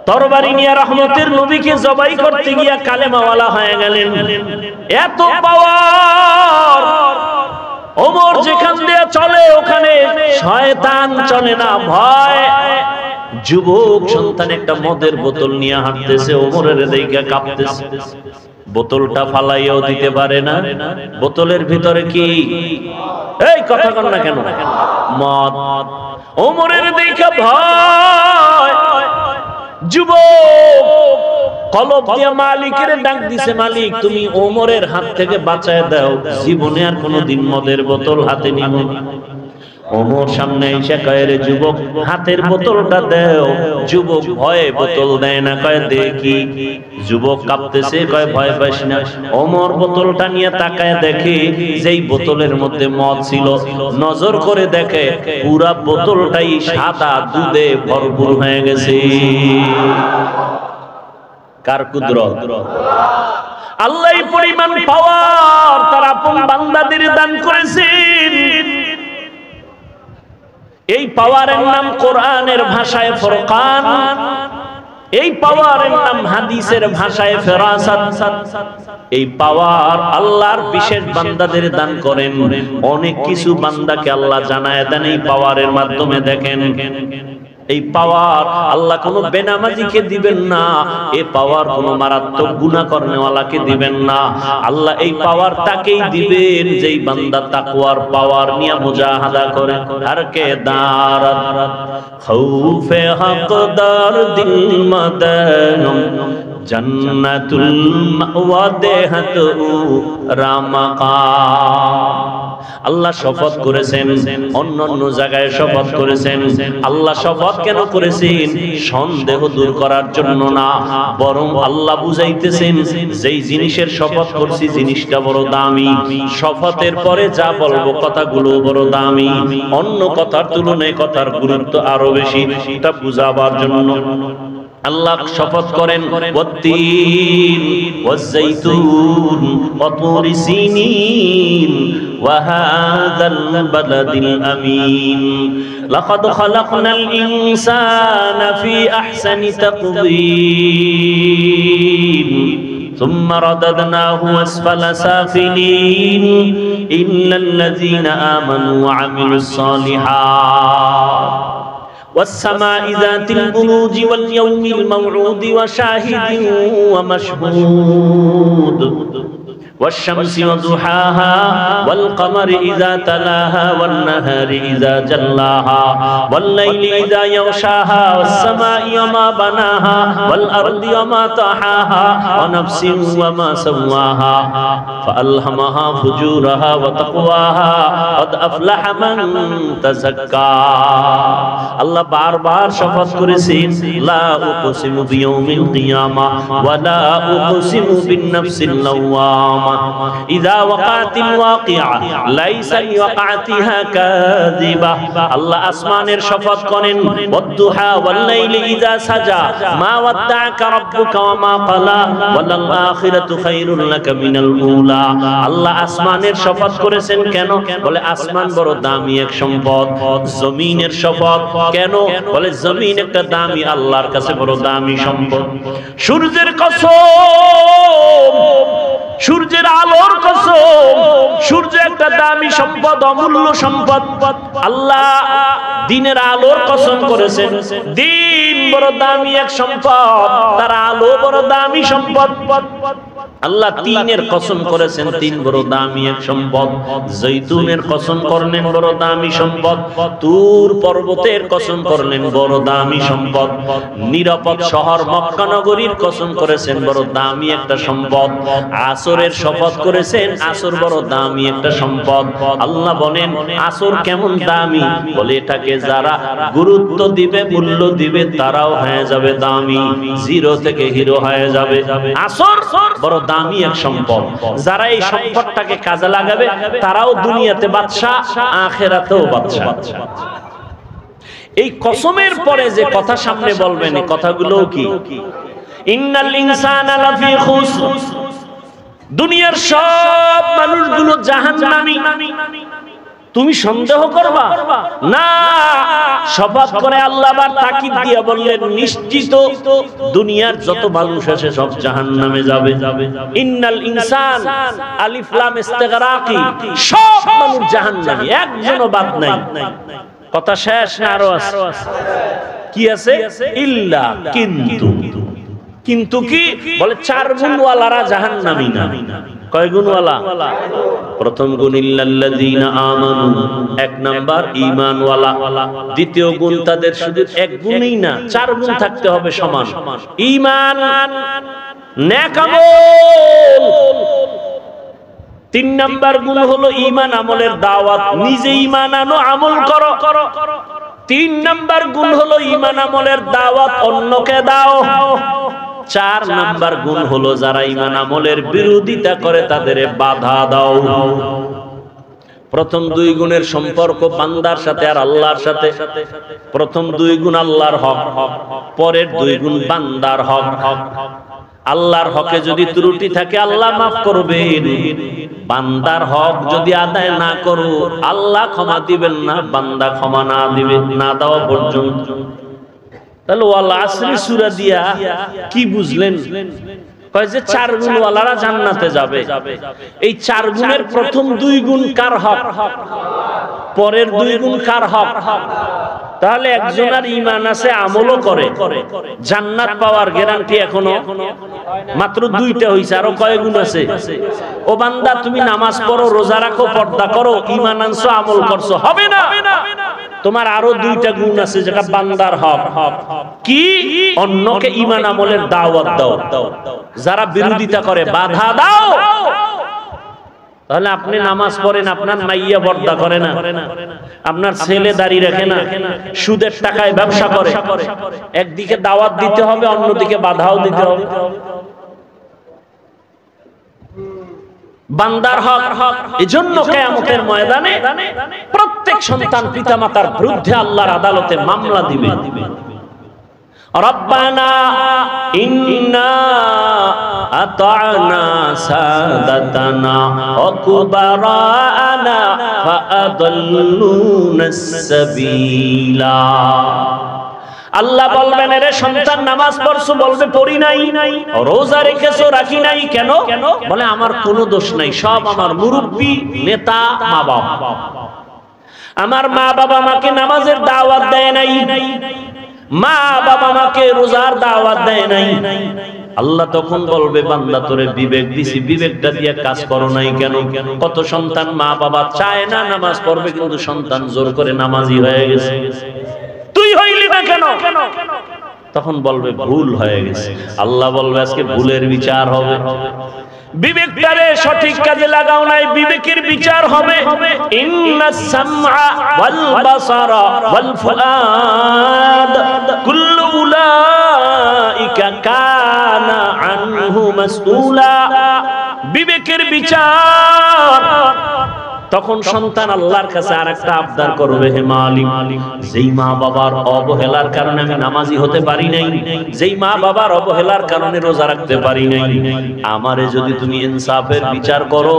তরবারি নিয়ে রহমতের নবীকে জবাই করতে গিয়া কালেমাওয়ালা হয়ে গেলেন। এত পাওয়ার, ওমর যেখান দিয়ে চলে ওখানে শয়তান চলে না, ভয়। যুবক সন্তান একটা মদের বোতল নিয়ে হাঁটতেছে, ওমরের দিকে কাঁপতেছে, বোতলটা ফালাইয়াও দিতে পারে না। বোতলের ভিতরে কি? এই কথা কন না কেন? মদ। ওমরের দিকে ভয়। যুবক কলব দিয়ে মালিকের ডাক দিছে, মালিক তুমি ওমরের হাত থেকে বাঁচায় দাও, জীবনে আর কোনোদিন মদের বোতল হাতে নিব না। ওমর সামনে এসে কয়, রে যুবক হাতের বোতলটা দাও। যুবক ভয়ে বোতল দেয় না, কয় দেখি। যুবক কাঁপতেছে, কয় ভয় পাইস না। ওমর বোতলটা নিয়ে তাকায় দেখে যেই বোতলের মধ্যে মদ ছিল, নজর করে দেখে পুরা বোতলটাই সাদা দুধে ভরপুর হয়ে গেছে। কার কুদরত? আল্লাহ এই পরিমাণ পাওয়ার তার আপন বান্দাদের দান করেছেন। এই পাওয়ারের নাম কোরআনের ভাষায় ফুরকান, এই পাওয়ারের নাম হাদিসের ভাষায় ফেরাসাত। এই পাওয়ার আল্লাহর বিশেষ বান্দাদের দান করেন। অনেক কিছু বান্দাকে আল্লাহ জানায় দেন এই পাওয়ারের মাধ্যমে। দেখেন এই পাওয়ার আল্লাহ কোনো বেনামাজিকে দিবেন না, এই পাওয়ার কোনো মারাত্মক গুনাহ করনেওয়ালাকে দিবেন না। আল্লাহ এই পাওয়ার তাকেই দিবেন যেই বান্দা তাকওয়ার পাওয়ার নিয়ে মুজাহাদা করে। আর কে দারাত খৌফে হকদার দিল মদন, জান্নাতুল মাওয়া দেহত রামাকা। আল্লাহ শপথ করেছেন, অন্য জায়গায় শপথ করেছেন। আল্লাহ শপথ কেন করেছেন? সন্দেহ দূর করার জন্য না, বরং আল্লাহ বুঝাইতেছেন যেই জিনিসের শপথ করছি জিনিসটা বড় দামি। শপথের পরে যা বলবো কথাগুলো বড় দামি, অন্য কথার তুলনায় কথার গুরুত্ব আরো বেশি। এটা বুঝাবার জন্য আল্লাহ শপথ করেন, ওয়াত্তিন ওয়াজ্জাইতুন ওয়া তুরি সিনিন ওয়া হাযাল বালাদিল আমিন, লাকাদ খালাকনাল ইনসানা ফি আহসানি তাকওয়িম ثم رددناه أسفل سافلين إلا الذين آمنوا وعملوا الصالحات والسماء ذات البروج واليوم الموعود وشاهد ومشهود والشمس وضحاها والقمر إذا تلاها والنهار إذا جلاها والليل إذا يغشاها والسماء وما بناها والأرض وما طحاها ونفس وما سواها فألهمها فجورها وتقواها قد أفلح من تزكى আল্লাহ বারবার শপথ করেছেন লা উকসিমু বিয়াউমিল কিয়ামা ওয়া লা উকসিমু বিন-নাফসিল লাওয়ামা ইযা ওয়াকাতিল ওয়াকিআ লাইসা লিওয়াকাতিহা কাযিবা আল্লাহ আসমানের শপথ করেন ওয়াদ-দুহা ওয়াল-লাইলি ইযা সাজা মা ওয়াদ্দাআকা রাব্বুকা ওয়া মা ক্বালা ওয়াল আখিরাতু খায়রুল লাকা মিনাল উলা আল্লাহ আসমানের শপথ করেছেন কেন বলে আসমান বড় দামি এক সম্পদ জমিনের শপথ কেন বলে জমিন একটা দামি আল্লাহর কাছে বড় দামি সম্পদ সূর্যের কসম সূর্যের আলোর কসম সূর্য একটা দামি সম্পদ অমূল্য সম্পদ আল্লাহ দিনের আলোর কসম করেছেন দিন বড় দামি এক সম্পদ তার আলো বড় দামি সম্পদ আল্লাহ তিনের কসম করেছেন তিন বড় দামি এক সম্পদ জৈতুনের কসম করলেন বড় দামি সম্পদ তুর পর্বতের কসম করলেন বড় দামি সম্পদ নিরাপদ শহর মক্কা নগরীর কসম করেছেন বড় দামি একটা সম্পদ আসরের শপথ করেছেন আসর বড় দামি একটা সম্পদ আল্লাহ বলেন আসর কেমন দামি বলে এটাকে যারা গুরুত্ব দিবে মূল্য দিবে তারাও হয়ে যাবে দামি জিরো থেকে হিরো হয়ে যাবে আসর বড় দামি এক সম্পদ যারা এই সম্পদটাকে কাজে লাগাবে তারাও দুনিয়াতে বাদশা আখিরাতেও বাদশা এই কসমের পরে যে কথা সামনে বলবেন এই কথাগুলো কি ইন্নাল ইনসানা লাফি খুসর দুনিয়ার সব মানুষগুলো জাহান্নামী তুমি সন্দেহ করবা না শপথ করে আল্লাহ আবার তাকিদ দিয়ে বললেন নিশ্চিত দুনিয়ার যত মানুষ আছে সব জাহান্নামে যাবে ইন্নাল ইনসান আলিফ লাম ইস্তিগরাকি সব মানুষ জাহান্নামী একজনও বাদ নাই কথা শেষ না আরো আছে কি আছে ইল্লা কিন্তু কিন্তু কি বলে চার গুণওয়ালারা জাহান্নামী না কয় গুণওয়ালা প্রথম গুণ ইল্লাল্লাযীনা আমানু এক নাম্বার ঈমানওয়ালা দ্বিতীয় গুণ তাদের শুধু এক গুণই না চার গুণ থাকতে হবে সমান ঈমান নেক আমল তিন নাম্বার গুণ হলো ঈমান আমলের দাওয়াত নিজে ঈমান আনো আমল করো তিন নাম্বার গুণ হলো ঈমান আমলের দাওয়াত অন্যকে দাও চার নাম্বার গুণ হলো যারা ঈমান আমলের বিরোধিতা করে তাদের বাধা দাও প্রথম দুই গুণের সম্পর্ক বান্দার সাথে আর আল্লাহর সাথে প্রথম দুই গুণ আল্লাহর হক পরের দুই গুণ বান্দার হক আল্লাহর হকে যদি ত্রুটি থাকে আল্লাহ মাফ করবেন বান্দার হক যদি আদায় না করো আল্লাহ ক্ষমা দিবেন না বান্দা ক্ষমা না দিবেন না দেওয়া পর্যন্ত তাহলে ওয়াল আসরি সূরা দিয়া কি বুঝলেন কয় যে চার গুণওয়ালারা জান্নাতে যাবে এই চার গুণের প্রথম দুই গুণ কার হক পরের দুই গুণ কার হক তাহলে একজনের ঈমান আছে আমলও করে জান্নাত পাওয়ার গ্যারান্টি এখনো মাত্র দুইটা হইছে আরো কয় গুণ আছে ও বান্দা তুমি নামাজ পড়ো রোজা রাখো পর্দা করো ঈমান আনছো আমল করছো হবে না তোমার আরো দুইটা গুণ আছে যেটা বান্দার হক কি অন্যকে ঈমান আমলের দাওয়াত দাও যারা বিরোধিতা করে বাধা দাও তাহলে আপনি নামাজ পড়েন আপনার মাইয়া পর্দা করে না আপনার ছেলে দাড়ি রাখে না সুদের টাকায় ব্যবসা করে একদিকে দাওয়াত দিতে হবে অন্যদিকে বাধাও দিতে হবে বান্দার হক এজন্য কিয়ামতের ময়দানে প্রত্যেক সন্তান পিতামাতার বিরুদ্ধে আল্লাহর আদালতে মামলা দিবে রব্বানা ইন্না আতা'না সাদাতানা ওয়া কুবারানা ফাআদাল্লুনাস সাবিলা আল্লাহ বলবেন রে সন্তান নামাজ পড়ছো বলবে পড়ি নাই রোজা রেখেছো রাখি নাই কেন বলে আমার কোনো দোষ নাই সব আমার মুরব্বি নেতা মা বাবা আমার মা বাবা আমাকে নামাজের দাওয়াত দেয় নাই মা বাবা আমাকে রোজার দাওয়াত দেয় নাই আল্লাহ তখন বলবে বান্দা তোরে বিবেক দিছি, বিবেকটা দিয়ে কাজ করো নাই কেন? কত সন্তান মা বাবা চায় না নামাজ পড়বে, কিন্তু সন্তান জোর করে নামাজি হয়ে গেছে, তুই হইলি না কেন? তখন বলবে ভুল হয়ে গেছে। আল্লাহ বলবে আজকে ভুলের বিচার হবে। বিবেকটারে সঠিক কাজে লাগাও নাই, বিবেকের বিচার হবে। ইন্নাস সামআ ওয়াল বাসারা ওয়াল ফুআদ কুল্লু উলাইকা কানা আনহু মাসউলা। বিবেকের বিচার। তখন সন্তান আল্লাহর কাছে আরেকটা আবদার করবে, হে মালিক, যেই মা বাবার অবহেলার কারণে আমি নামাজি হতে পারি নাই, যেই মা বাবার অবহেলার কারণে রোজা রাখতে পারি নাই, আমারে যদি তুমি ইনসাফের বিচার করো,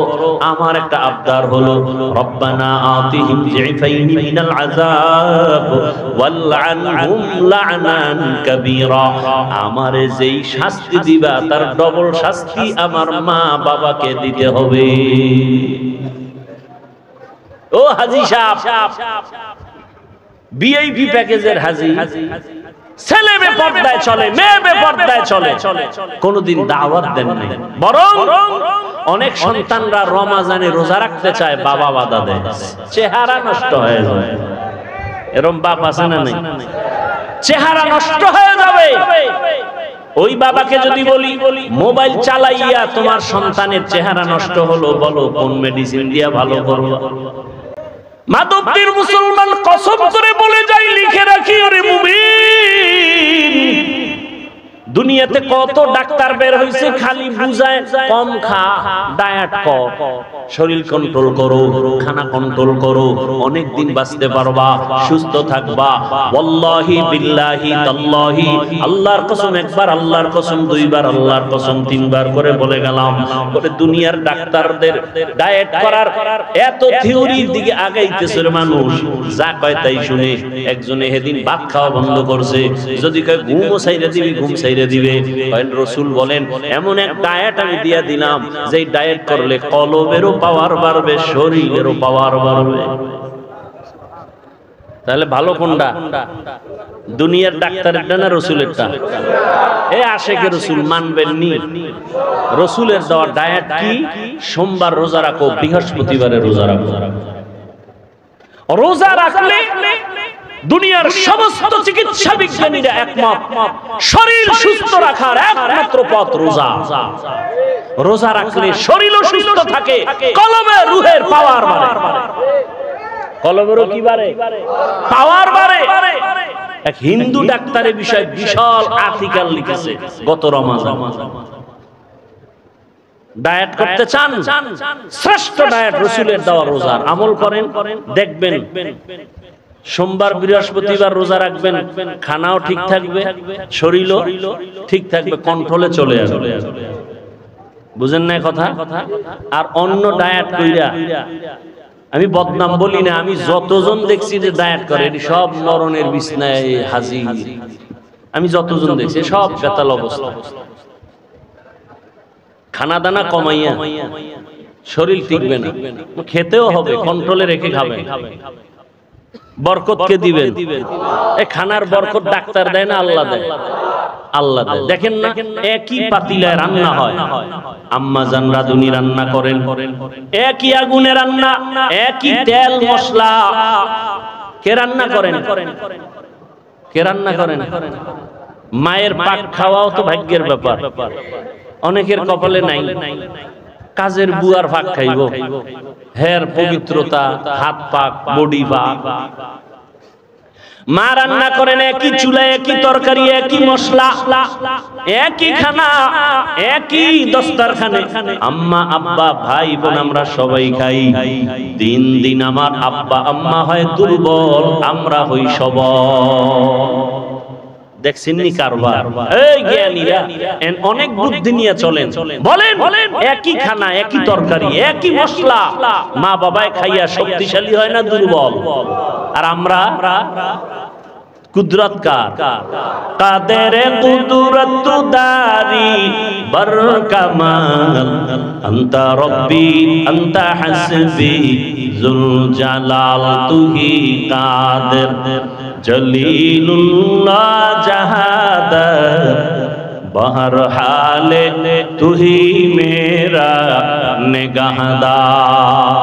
আমার একটা আবদার হলো, রব্বানা আতিহিম যিফাইনি মিনাল আযাব ওয়ালআনহুম লা'নান কাবীরা। আমারে যেই শাস্তি দিবা তার ডবল শাস্তি আমার মা বাবাকে দিতে হবে। ও হাজী সাহেব, ভিআইপি প্যাকেজের হাজী, ছেলে বেপরদায় চলে, মেয়ে বেপরদায় চলে, কোনদিন দাওয়াত দেন নাই। বরং অনেক সন্তানরা রমজানে রোজা রাখতে চায়, বাবা বাধা দেয়, চেহারা নষ্ট হয়ে যায়। এরকম বাপ আছে না নাই? চেহারা নষ্ট হয়ে যাবে। ওই বাবাকে যদি বলি মোবাইল চালাইয়া তোমার সন্তানের চেহারা নষ্ট হলো, বলো কোন মেডিসিন দিয়া ভালো করবো? মাধবদীর মুসলমান কসম করে বলে যাই, লিখে রাখি, ওরে মুমিন, দুনিয়াতে কত ডাক্তার বের হইছে, খালি বুঝায় কম খা, ডায়েট কর, শরীর কন্ট্রোল করো, খানা কন্ট্রোল করো, অনেক দিন বাঁচতে পারবা, সুস্থ থাকবা। ওয়াল্লাহি বিল্লাহি তাল্লাহি, আল্লাহর কসম একবার, আল্লাহর কসম দুইবার, আল্লাহর কসম তিনবার করে বলে গেলাম। বলে দুনিয়ার ডাক্তারদের ডায়েট করার এত থিওরির দিকে আগাইতেছে মানুষ, যা কয় তাই শুনে। একজনে সেদিন ভাত খাওয়া বন্ধ করছে, যদি কয় ঘুমও ছাইরে দিবি, ঘুম ছাইরে দিবে। রাসূল বলেন এমন এক ডায়েট আমি দিয়া দিলাম, যেই ডায়েট করলে কলবেরও পাওয়ার বাড়বে, শরীরেরও পাওয়ার বাড়বে। তাহলে ভালো কোনটা? দুনিয়ার ডাক্তারেরটা না রাসূলেরটা? এ আশেকে রাসূল মানবেন নি? রাসূলের দেওয়া ডায়েট কি? সোমবার রোজা রাখো, বৃহস্পতিবারে রোজা রাখো। রোজা রাখলে দুনিয়ার সমস্ত চিকিৎসা বিজ্ঞানীরা একমত, শরীর সুস্থ রাখার একমাত্র পথ রোজা। রোজা রাখলে শরীরও সুস্থ থাকে, কলবে রূহের পাওয়ার বাড়ে। কলবেরও কি বাড়ে? পাওয়ার বাড়ে। এক হিন্দু ডাক্তারের বিষয়ে বিশাল আর্টিকেল লিখেছে গত রমজান। ডায়েট করতে চান? শ্রেষ্ঠ ডায়েট রাসূলের দেওয়া রোজার আমল করেন, দেখবেন সোমবার বৃহস্পতিবার রোজা রাখবেন, খানাও ঠিক থাকবে, শরীরও ঠিক থাকবে, কন্ট্রোলে চলে আসবে। বুঝেন না কথা? আর অন্য ডায়েট কইরা, আমি বদনাম বলি না, আমি যতজন দেখছি যে ডায়েট করে, সব মরণের বিছনায় হাজির। আমি যতজন দেখছি সব বেতাল অবস্থা। খানা দানা কমাইয়া শরীর টিকবে না, খেতেও হবে, কন্ট্রোলে রেখে খাবেন। বরকত কে দিবেন? এই খানার বরকত ডাক্তার দেয় না, আল্লাহ দেয়। আল্লাহ দেয়। দেখেন না, একই পাতিলায় রান্না হয়, আম্মা জান রাঁধুনি রান্না করেন, একই আগুনে রান্না, একই তেল মশলা। কে রান্না করেন? কে রান্না করেন? মায়ের পাক খাওয়াও তো ভাগ্যের ব্যাপার, অনেকের কপালে নাই। কাজের বুয়ার ভাগ খাইব, হের পবিত্রতা, হাত পাক, বডি পাক। মা রান্না করেন একই চুলায়, একই তরকারি, একই মশলা, একই খানা, একই দস্তরখানে। আম্মা আব্বা ভাই বোন আমরা সবাই খাই। দিন দিন আমার আব্বা আম্মা হয় দুর্বল, আমরা হই সবল। দেখছেননি কারবার? এই জ্ঞানীরা অনেক বুদ্ধি নিয়ে চলেন। বলেন একই খানা, একই তরকারি, একই মশলা, মা বাবায় খাইয়া শক্তিশালী হয় না দুর্বল? আর আমরা কুদরত কার? কাদের কুদরত দারি বর কামাল, আনতা রব্বি আনতা হাসবি যুল জালাল, তুহি কাদের জলিলুল্লাহ জাহাদাত बहरहाल तू ही मेरा निगाहदार।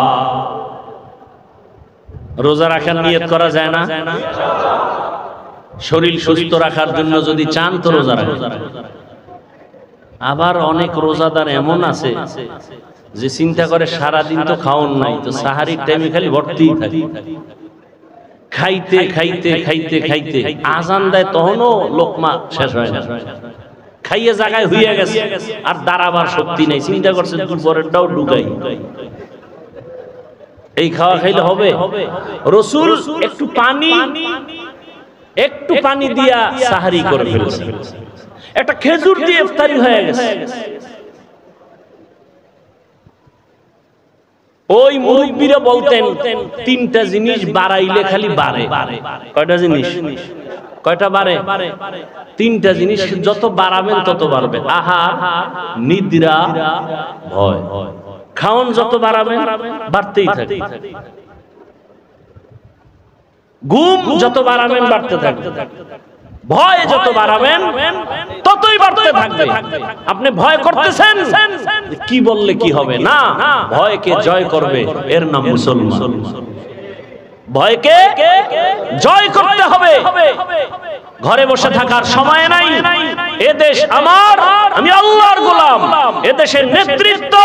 রোজা রাখার নিয়ত করা যায় না? শরীর সুস্থ রাখার জন্য যদি চান তো রোজা রাখুন। আবার অনেক রোজাদার এমন আছে যে চিন্তা করে সারাদিন তো খাওন নাই, তো সাহারির টাইমে খালি ভর্তি থাকে, খাইতে খাইতে খাইতে খাইতে আজান দেয় তখনও লোকমা শেষ হয় না, খাইয়ে জায়গায় হইয়া গেছে আর দাঁড়াবার শক্তি নেই। চিন্তা করছে দুপুরেরটাও ঢুকাই, এই খাওয়া খাইলে হবে? রাসূল একটু পানি দিয়া সাহারি করে ফেলেছে, একটা খেজুর দিয়ে ইফতারি হয়ে গেছে। ওই মুরব্বীরা বলতেন তিনটা জিনিস বাড়াইলে খালি বাড়ে। কয়টা জিনিস? কয়টা বাড়ে? তিনটা জিনিস যত বাড়াবেন তত বাড়বে। আহার, নিদ্রা, ভয়। খাওন যত বাড়াবেন বাড়তেই থাকে, ঘুম যত বাড়াবেন বাড়তে থাকবে, ভয় যত বাড়াবেন ততই বাড়তে থাকবে। আপনি ভয় করতেছেন, কি বললে কি হবে? না, ভয়কে জয় করবে, এর নাম মুসলমান। ভয়কে জয় করতে হবে। ঘরে বসে থাকার সময় নাই। এ দেশ আমার, আমি আল্লাহর গোলাম। এ দেশের নেতৃত্ব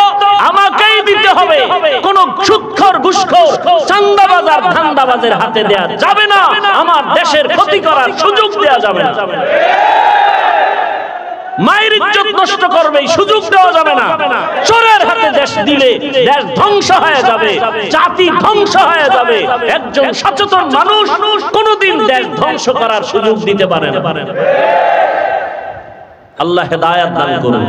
আমাকেই দিতে হবে। কোন সুদখোর, ঘুষখোর, চাঁদাবাজ আর ধান্দাবাজের হাতে দেয়া যাবে না। আমার দেশের ক্ষতি করার সুযোগ দেয়া যাবে না। মায়ের ইজ্জত নষ্ট করবে এই সুযোগ দেওয়া যাবে না। চোরের হাতে দেশ দিলে দেশ ধ্বংস হয়ে যাবে, জাতি ধ্বংস হয়ে যাবে। একজন সচেতন মানুষ কোনদিন দেশ ধ্বংস করার সুযোগ দিতে পারে না। আল্লাহ হেদায়েত দান করুন।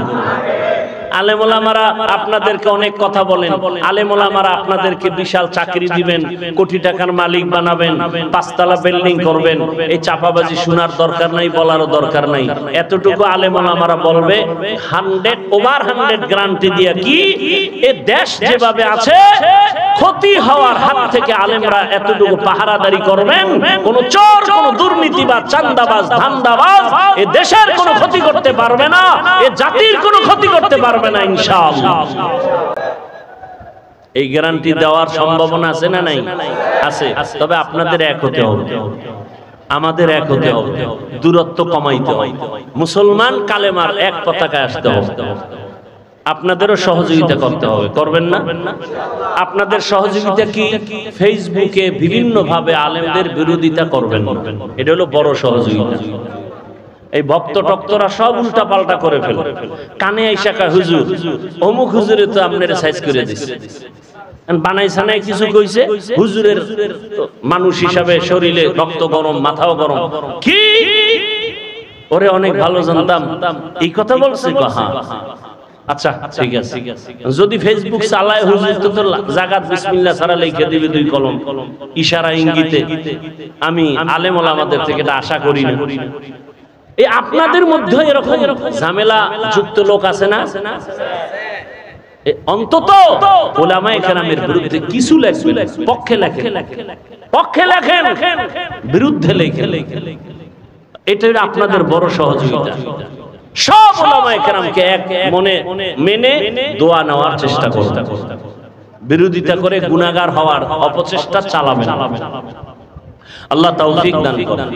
আলেম ওলামারা আপনাদেরকে অনেক কথা বলেন, আলেম ওলামারা আপনাদেরকে বিশাল চাকরি দিবেন, কোটি টাকার মালিক বানাবেন, 5 তলা বিল্ডিং করবেন। এই চাপাবাজি শোনার দরকার নাই, বলারও দরকার নাই। এতটুকু আলেম ওলামারা বলবে 100% গ্যারান্টি দিয়ে কি এই দেশ যেভাবে আছে ক্ষতি হওয়ার হাত থেকে আলেমরা এতটুকু পাহারাদারি করবেন, কোন চোর, কোন দুর্নীতিবাজ, চাঁদাবাজ, ধান্দাবাজ এই দেশের কোনো ক্ষতি করতে পারবে না, এই জাতির কোনো ক্ষতি করতে পারবে না ইনশাআল্লাহ। এই গ্যারান্টি দেওয়ার সম্ভাবনা আছে না নাই? আছে। তবে আপনাদের এক হতে হবে, আমাদের এক হতে হবে, দূরত্ব কমাইতে হবে। মুসলমান কালেমার এক পতাকায় আসতে হবে। আপনাদেরও সহযোগিতা করতে হবে, করবেন না? আপনাদের সহযোগিতা কি? ফেসবুকে বিভিন্ন ভাবে আলেমদের বিরোধিতা করবেন, এটা হলো বড় সহযোগিতা। এই ভক্ত টক্তরা সব উল্টা পাল্টা করে ফেলে, কানে আইসা কয় হুজুর অমুক হুজুরে তো আপনারা সাইজ করে দিচ্ছে, বানাই সানাই কিছু কইছে, হুজুরের মানুষ হিসাবে শরীরে রক্ত গরম, মাথাও গরম। কি ওরে অনেক ভালো জানতাম, এই কথা বলছে? হ্যাঁ, আচ্ছা ঠিক আছে। যদি ফেসবুক চালায় হুজুর তো জাগাত বিসমিল্লাহ ছাড়া লিখে দিবে 2 কলম, ইশারা ইঙ্গিতে। আমি আলেম ওলামাদের থেকে এটা আশা করি না। এই আপনাদের মধ্যে এরকম ঝামেলা যুক্ত লোক আছে না? অন্তত উলামায়ে কেরামের বিরুদ্ধে কিছু লেখেন, পক্ষে লেখেন, বিরুদ্ধে লেখেন। এটা আপনাদের বড় সহযোগিতা। সব উলামায়ে কেরামকে এক মনে মেনে দোয়া নেওয়ার চেষ্টা করতে, বিরোধিতা করে গুনাহগার হওয়ার অপচেষ্টা চালাবেন। আল্লাহ তৌফিক দান করুন।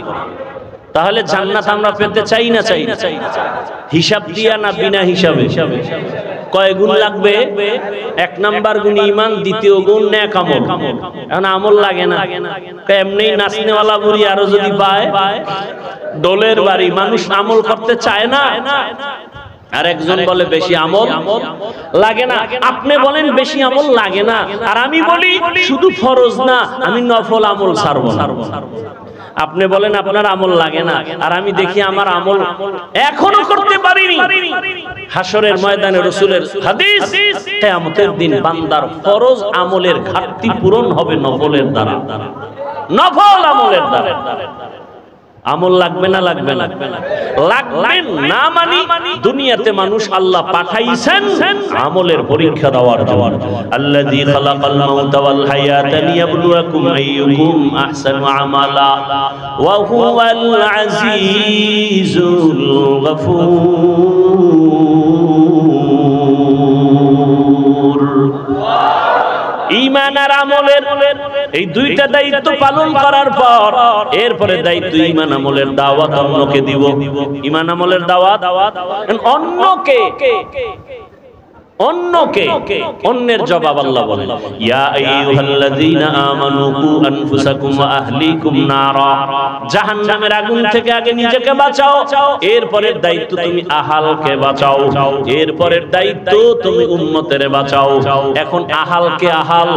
তাহলে জান্নাত আমরা পেতে চাই না? চাই। হিসাব দিয়া না বিনা হিসাবে? কয় গুণ লাগবে? 1 নাম্বার গুণ ঈমান, দ্বিতীয় গুণ নেক আমল। এখন আমল লাগে না, এমনি নাচনেওয়ালা বুড়ি আরো যদি পায় ডোলের বাড়ি, মানুষ আমল করতে চায় না। আর একজন বলে বেশি আমল লাগে না। আপনি বলেন বেশি আমল লাগে না, আর আমি বলি শুধু ফরজ না, আমি নফল আমল ছাড়বো না। আপনি বলেন আপনার আমল লাগে না, আর আমি দেখি আমার আমল এখনো করতে পারিনি। হাসরের ময়দানে রাসূলের হাদিস, কিয়ামতের দিন বান্দার ফরজ আমলের ঘাটতি পূরণ হবে নফলের দ্বারা, নফল আমলের দ্বারা। আমল লাগবে না লাগবে না লাগবে না মানি দুনিয়াতে মানুষ আল্লাহ পাঠাইছেন আমলের পরীক্ষা দেওয়ার জন্য আল্লাযী খালাকাল মাউতা ওয়াল হায়াতা লিয়াবলুয়াকুম আইয়ুকুম আহসানু আমালা ওয়া হুয়াল আজিজুল গফুর। ঈমান আর আমলের এই দুইটা দায়িত্ব পালন করার পর এরপরে দায়িত্ব ঈমান আমলের দাওয়াত অন্যকে দিব। ঈমান আমলের দাওয়াত অন্যকে অন্যের জবাব আল্লাহ বলেন ইয়া আইয়ুহাল্লাযীনা আমানু কু আনফুসাকুম ওয়া আহলিকুম নারা, জাহান্নামের আগুন থেকে আগে নিজেকে বাঁচাও, এরপরের দায়িত্ব তুমি আহালকে বাঁচাও, এরপরের দায়িত্ব তুমি উম্মতের বাঁচাও। এখন আহালকে আহাল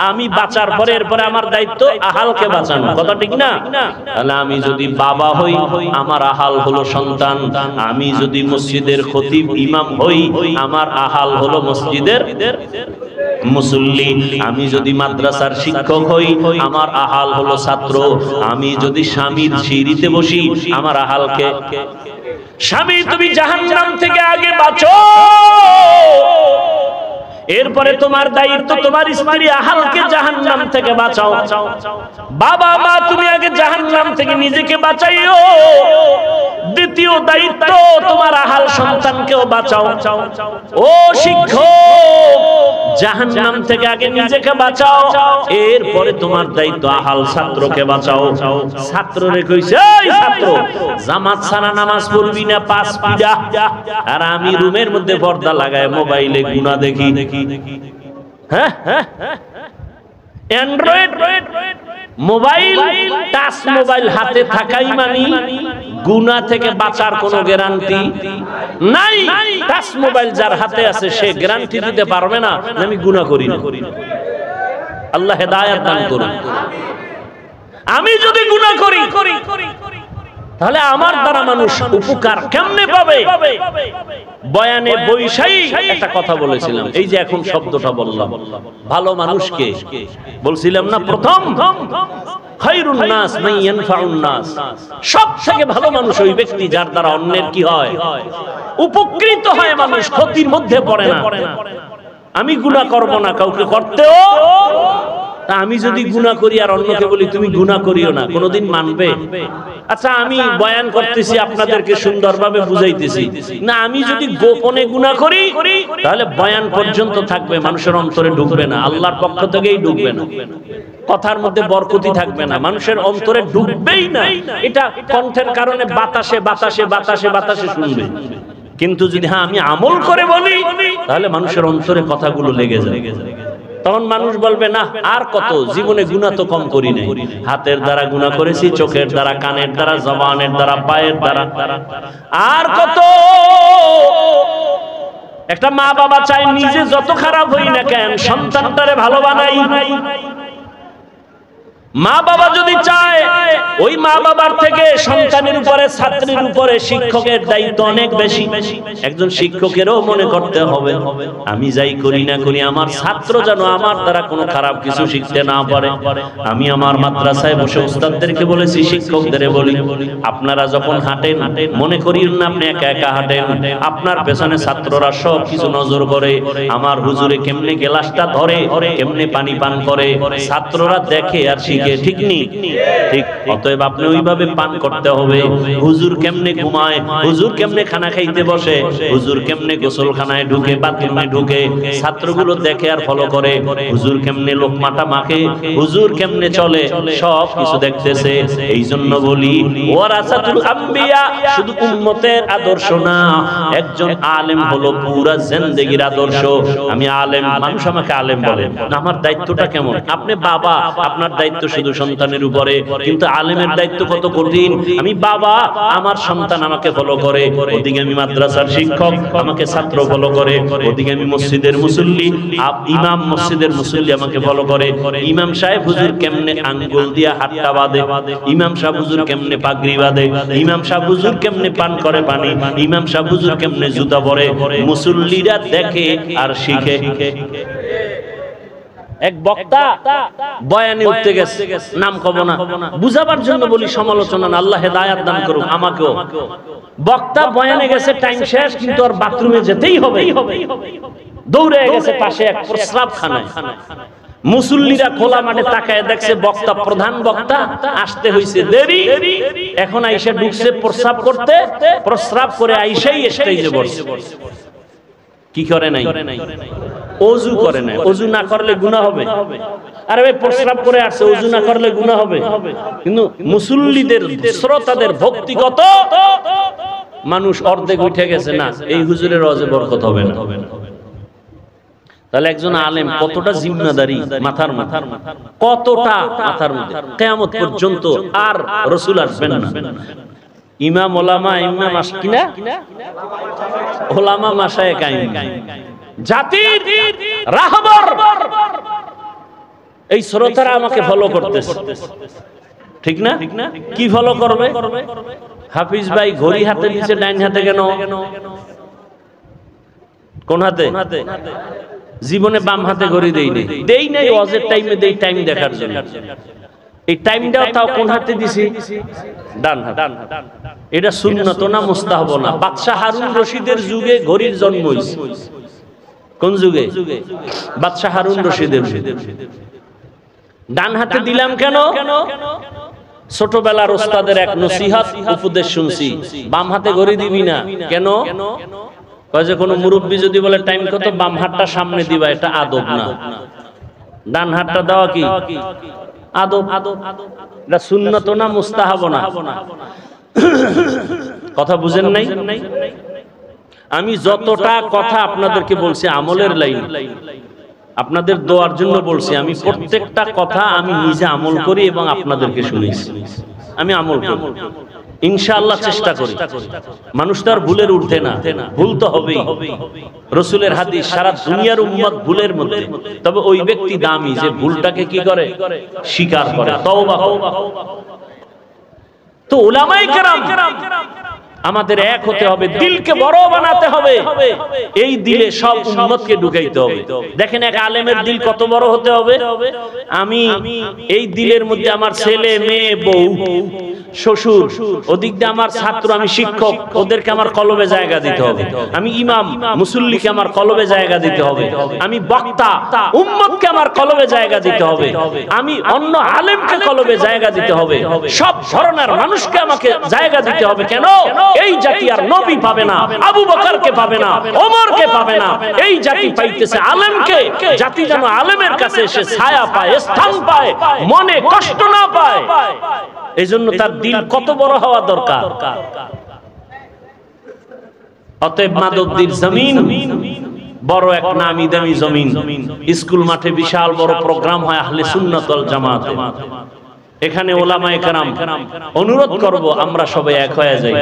আমি বাঁচার পরে এরপরে আমার দায়িত্ব আহালকে বাঁচানো, কথা ঠিক না? তাহলে আমি যদি বাবা হই আমার আহাল হলো সন্তান, আমি যদি মসজিদের খতিব ইমাম হই আমার আহাল হলো মসজিদের মুসল্লি, আমি যদি মাদ্রাসার শিক্ষক হই আমার আহাল হলো ছাত্র, আমি যদি স্বামীর সিঁড়িতে বসি আমার আহালকে স্বামী তুমি জাহান্নাম থেকে আগে বাঁচো, এরপরে তোমার দায়িত্ব তোমার স্ত্রী আহালকে জাহান্নাম থেকে বাঁচাও। বাবা মা তুমি আগে জাহান্নাম থেকে নিজেকে বাঁচাইও, দ্বিতীয় দায়িত্ব তোমার আহাল সন্তানকেও বাঁচাও। ও শিক্ষক জাহান্নাম থেকে আগে নিজেকে বাঁচাও, এরপরে তোমার দায়িত্ব আহাল ছাত্রকে বাঁচাও। ছাত্ররে কইছে এই ছাত্র জামাত ছাড়া নামাজ পড়বি না, পাঁচ পিডা, আর আমি রুমের মধ্যে পর্দা লাগায় মোবাইলে গুনাহ দেখি। হ্যাঁ অ্যান্ড্রয়েড মোবাইল টাচ মোবাইল হাতে থাকাই মানে গুনাহ থেকে বাঁচার কোনো গ্যারান্টি নাই। টাচ মোবাইল যার হাতে আছে সে গ্যারান্টি দিতে পারবে না আমি গুনাহ করি না। আল্লাহ হেদায়েত দান করুন। আমি যদি গুনাহ করি তাহলে আমার দ্বারা মানুষ উপকার কেমনে পাবে? বয়ানে বৈশাই একটা কথা বলেছিলাম, এই যে এখন শব্দটা বললাম ভালো মানুষকে বলছিলাম না, প্রথম খায়রুন নাস মান ইয়ানফাউন নাস, সবথেকে ভালো মানুষ ওই ব্যক্তি যার দ্বারা অন্যের কি হয়, উপকৃত হয়, মানুষ ক্ষতির মধ্যে পড়ে না। আমি গুনাহ করব না, কাউকে করতেও, তা আমি যদি গুনাহ করি আর অন্যকে বলি তুমি গুনাহ করিও না, কোনোদিন মানবে? আচ্ছা আমি বয়ান করতেছি আপনাদেরকে সুন্দরভাবে বুঝাইতেছি না, আমি যদি গোপনে গুনাহ করি তাহলে বয়ান পর্যন্ত থাকবে, মানুষের অন্তরে ঢুকবে না, আল্লাহর পক্ষ থেকেই ঢুকবে না, কথার মধ্যে বরকতি থাকবে না, মানুষের অন্তরে ঢুকবেই না। এটা কণ্ঠের কারণে বাতাসে বাতাসে বাতাসে বাতাসে শুনবে, কিন্তু যদি হ্যাঁ আমি আমল করে বলি তাহলে মানুষের অন্তরে কথাগুলো লেগে যায়। তখন মানুষ বলবে না আর কত, জীবনে গুনাহ তো কম করি নাই, হাতের দ্বারা গুনাহ করেছি, চোখের দ্বারা, কানের দ্বারা, জবানের দ্বারা, পায়ের দ্বারা, আর কত। একটা মা বাবা চায় নিজে যত খারাপ হই না কেন সন্তানটারে ভালো বানাই। মা বাবা যদি চায় ওই মা বাবার থেকে সন্তানের উপরে, ছাত্রের উপরে শিক্ষকের দায়িত্ব অনেক বেশি। একজন শিক্ষকেরও মনে করতে হবে আমি যাই করি না করি আমার ছাত্র যেন আমার দ্বারা কোনো খারাপ কিছু শিখতে না পারে। আমি আমার মাদ্রাসায় বসে উস্তাদদেরকে বলেছি, শিক্ষকদের বলি, আপনারা যখন হাঁটেন মনে করিন না আপনি একা একা হাঁটেন, আপনার পেছনে ছাত্ররা সব কিছু নজর করে, আমার হুজুরে কেমনে গ্লাসটা ধরে, কেমনে পানি পান করে, ছাত্ররা দেখে আর শিখে, ঠিক নি? ঠিক। অতএব আপনি ওইভাবে পান করতে হবে। হুজুর কেমনে ঘুমায়, হুজুর কেমনে খানা খাইতে বসে, হুজুর কেমনে গোসলখানায় ঢুকে, বাথরুমে ঢুকে, ছাত্রগুলো দেখে আর ফলো করে, হুজুর কেমনে লোকমাটা মাখে, হুজুর কেমনে চলে, সব কিছু দেখতেছে। এই জন্য বলি ওয়ারাসাতুল আম্বিয়া শুধু উম্মতের আদর্শ না, একজন আলেম হলো পুরা জিন্দেগির আদর্শ। আমি আলেম, মানুষ আমাকে আলেম বলে, আমার দায়িত্বটা কেমন? আপনি বাবা, আপনার দায়িত্ব শুধু সন্তানের উপরে, কিন্তু আলেমের দায়িত্ব কত কঠিন। আমি বাবা, আমার সন্তান আমাকে ফলো করে, ওদিকে আমি মাদ্রাসার শিক্ষক, আমাকে ছাত্র ফলো করে, ওদিকে আমি মসজিদের মুসল্লি, ইমাম মসজিদের মুসল্লি আমাকে ফলো করে। ইমাম সাহেব হুজুর কেমনে আঙ্গুল দিয়া হাতটা বাঁধে, ইমাম সাহেব হুজুর কেমনে পাগড়ি বাঁধে, ইমাম সাহেব হুজুর কেমনে পান করে পানি, ইমাম সাহেব হুজুর কেমনে জুতা পরে, মুসল্লিরা দেখে আর শিখে। এক বক্তা বয়ানে উঠতে গেছে, নাম কব না, বুঝাবার জন্য বলি, সমালোচনা না, আল্লাহ হেদায়েত দান করুক আমাকেও। বক্তা বয়ানে গেছে, টাইম শেষ, কিন্তু আর বাথরুমে যেতেই হবে, দৌড়ে গেছে পাশে এক প্রস্রাবখানায়। মুসল্লিরা খোলা মাঠে তাকায় দেখছে বক্তা, প্রধান বক্তা আসতে হইছে দেরি, এখন আইসা ঢুকছে প্রস্রাব করতে, প্রস্রাব করে আইসাই স্টেজে বসে। কি করে নাই? ওযু করে নাই। ওযু না করলে গুনাহ হবে? আরে ভাই প্রস্রাব করে আসছে, ওযু না করলে গুনাহ হবে? কিন্তু মুসল্লিদের, শ্রোতাদের ভক্তিগত মানুষ অর্ধেক উঠে গেছে, না এই হুজুরের ওয়াজে বরকত হবে না। তাহলে একজন আলেম কতটা জিম্মাদারি মাথার মাথার কতটা মাথার মধ্যে, কিয়ামত পর্যন্ত আর রাসূল আসবেন না। ইমাম ওলামা, ইমাম আশকিনা ওলামা মাশায়ে কায়েম, জাতির রাহবার, এই শ্রোতারা আমাকে ফলো করতেছে, ঠিক না? কি ফলো করবে? হাফিজ ভাই ঘড়ি হাতে নিচে, ডাইন হাতে কেন? কোন হাতে? জীবনে বাম হাতে ঘড়ি দেই নাই, ওয়াজের টাইমে দেই, টাইম দেখার জন্য। এই টাইমটাও তাও কোন হাতে দিছি? ডান হাতে। এটা সুন্নত না মুস্তাহাব না? বাদশা হারুন রশিদের যুগে ঘড়ির জন্ম হইছে। কোন যুগে? বাদশা হারুন রশিদের। ডান হাতে দিলাম কেন? ছোটবেলার ওস্তাদের এক নসিহত উপদেশ শুনছি, বাম হাতে ঘড়ি দিবি না। কেন? কয় যে কোন মুরব্বী যদি বলে টাইম কত, বাম হাতটা সামনে দিবা, এটা আদব না। ডান হাতটা দেওয়া কি আদব? এটা সুন্নত না মুস্তাহাব না? কথা বুঝেন নাই? আমি যতটা কথা আপনাদেরকে বলছি আমলের লাইন, আপনাদের দোয়ার জন্য বলছি, আমি প্রত্যেকটা কথা আমি নিজে আমল করি এবং আপনাদেরকে শুনেছি। আমি আমল করি, ইনশাআল্লাহ চেষ্টা করি। মানুষ তো আর ভুলের ঊর্ধ্বে না, ভুল তো হবেই। রাসূলের হাদিস, সারা দুনিয়ার উম্মত ভুলের মধ্যে, তবে ওই ব্যক্তি দামি যে ভুলটাকে কি করে? স্বীকার করে, তওবা করে। তো উলামায়ে কেরাম আমাদের এক হতে হবে, দিলকে বড় বানাতে হবে, এই দিলে সব উম্মতকে ঢুকাইতে হবে। দেখেন এক আলেমের দিল কত বড় হতে হবে। আমি এই দিলের মধ্যে আমার ছেলে, মেয়ে, বউ, শ্বশুর, ওদিক দিয়ে আমার ছাত্র, আমি শিক্ষক, ওদেরকে আমার কলবে জায়গা দিতে হবে। আমি ইমাম, মুসল্লিকে আমার কলবে জায়গা দিতে হবে। আমি বক্তা, উম্মতকে আমার কলবে জায়গা দিতে হবে। আমি অন্য আলেমকে কলবে জায়গা দিতে হবে। সব ধরনের মানুষকে আমাকে জায়গা দিতে হবে। কেন? এই জাতি আর নবী পাবে না, আবু বকরকে পাবে না, ওমরকে পাবে না। এই জাতি পাইতেছে আলেমকে। জাতি যেন আলেমের কাছে এসে ছায়া পায়, স্থান পায়, মনে কষ্ট না পায়। এজন্য তার দিল কত বড় হওয়া দরকার। অতএব মাদবদীর জমিন বড় এক নামি দামি জমিন। স্কুল মাঠে বিশাল বড় প্রোগ্রাম হয় আহলে সুন্নাত ওয়াল জামাত। এখানে ওলামায়ে কেরাম, অনুরোধ করব আমরা সবাই এক হয়ে যাই।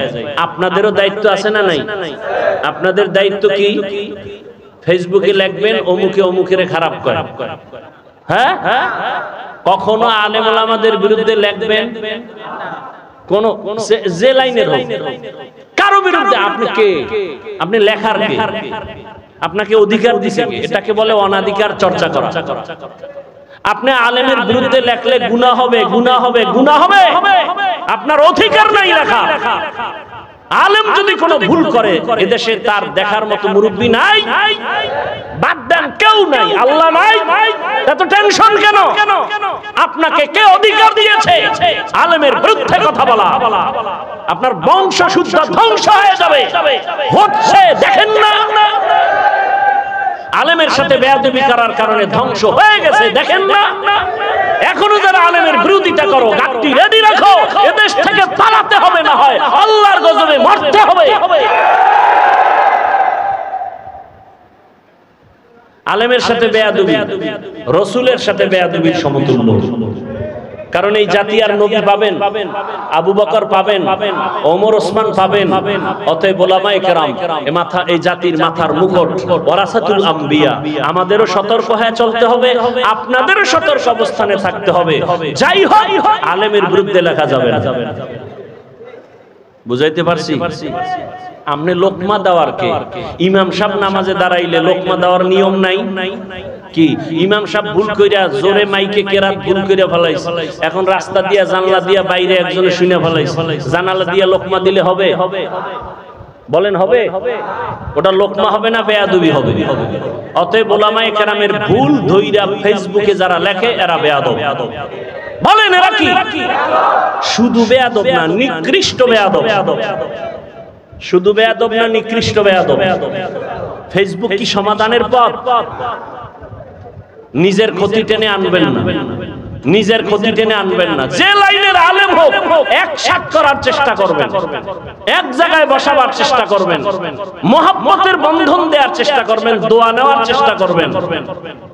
আপনাদেরও দায়িত্ব আছে না নাই? আপনাদের দায়িত্ব কি? ফেসবুকে লিখবেন অমুকে অমুকেরে খারাপ করে, হ্যাঁ? কখনো আলেম ওলামাদের বিরুদ্ধে লিখবেন, কোন যে লাইনের হোক, কারো বিরুদ্ধে। আপনি কে? আপনি লেখার কে? আপনাকে অধিকার দিছে কে? এটাকে বলে অনাধিকার চর্চা করা। আপনি আলেমের বিরুদ্ধে লেখলে গুনাহ হবে, গুনাহ হবে, গুনাহ হবে। আপনার অধিকার নাই লেখা। আলেম যদি কোনো ভুল করে, এদেশে তার দেখার মতো মুরব্বী নাই, বাদ দেন, কেউ নাই, আল্লাহ নাই, এত টেনশন কেন? আপনাকে কে অধিকার দিয়েছে আলেমের বিরুদ্ধে কথা বলা? আপনার বংশ শুদ্ধ ধ্বংস হয়ে যাবে। হচ্ছে, দেখেন না? আলেমের সাথে বেয়াদবি করার কারণে ধ্বংস হয়ে গেছে, দেখেন না? এখনো যারা আলেমের বিরোধিতা করো, গাঁটটি রেডি রাখো, এদেশ থেকে পালাতে হবে, না হয় আল্লাহর গজবে মরতে হবে। আলেমের সাথে বেয়াদবি রাসূলের সাথে বেয়াদবির সমতুল্য। কারণ এই জাতি আর নবী পাবেন, আবু বকর পাবেন, ওমর ওসমান পাবেন। অতএব ওলামায়ে কেরাম এই জাতির মাথার মুকুট, ওয়ারাসাতুল আম্বিয়া। আমাদেরও সতর্ক হয়ে চলতে হবে, আপনাদেরও সতর্ক অবস্থানে থাকতে হবে। যাই হোক, আলেমের বিরুদ্ধে লেখা যাবে না। বুঝাইতে পারছি? আপনি লোকমা দেওয়ার কে? ইমাম সাহেব নামাজে দাঁড়াইলে লোকমা দেওয়ার নিয়ম নাই? কি ইমাম সাহেব ভুল কইরা জোরে মাইকে কেরাত ভুল কইরা ফলাইছে, এখন রাস্তা দিয়া জানলা দিয়া বাইরে একজনে শুনে ফলাইছে, জানালা দিয়া লোকমা দিলে হবে? বলেন হবে? ওটা লোকমা হবে না বেয়াদবি হবে? অতএব উলামায়ে কেরামের ভুল ধইরা ফেসবুকে যারা লেখে এরা বেয়াদব। বলেন এরা কি? শুধু বেয়াদব না, নিকৃষ্ট বেয়াদব। শুধু বেয়াদব না, নিকৃষ্ট বেয়াদব। ফেসবুক কি সমাধানের পথ? নিজের ক্ষতি টেনে আনবেন না, নিজের ক্ষতি টেনে আনবেন না। যে লাইনের আলেম হোক একসাথ করার চেষ্টা করবেন, এক জায়গায় বসাবার চেষ্টা করবেন, মহব্বতের বন্ধন দেওয়ার চেষ্টা করবেন, দোয়া নেওয়ার চেষ্টা করবেন।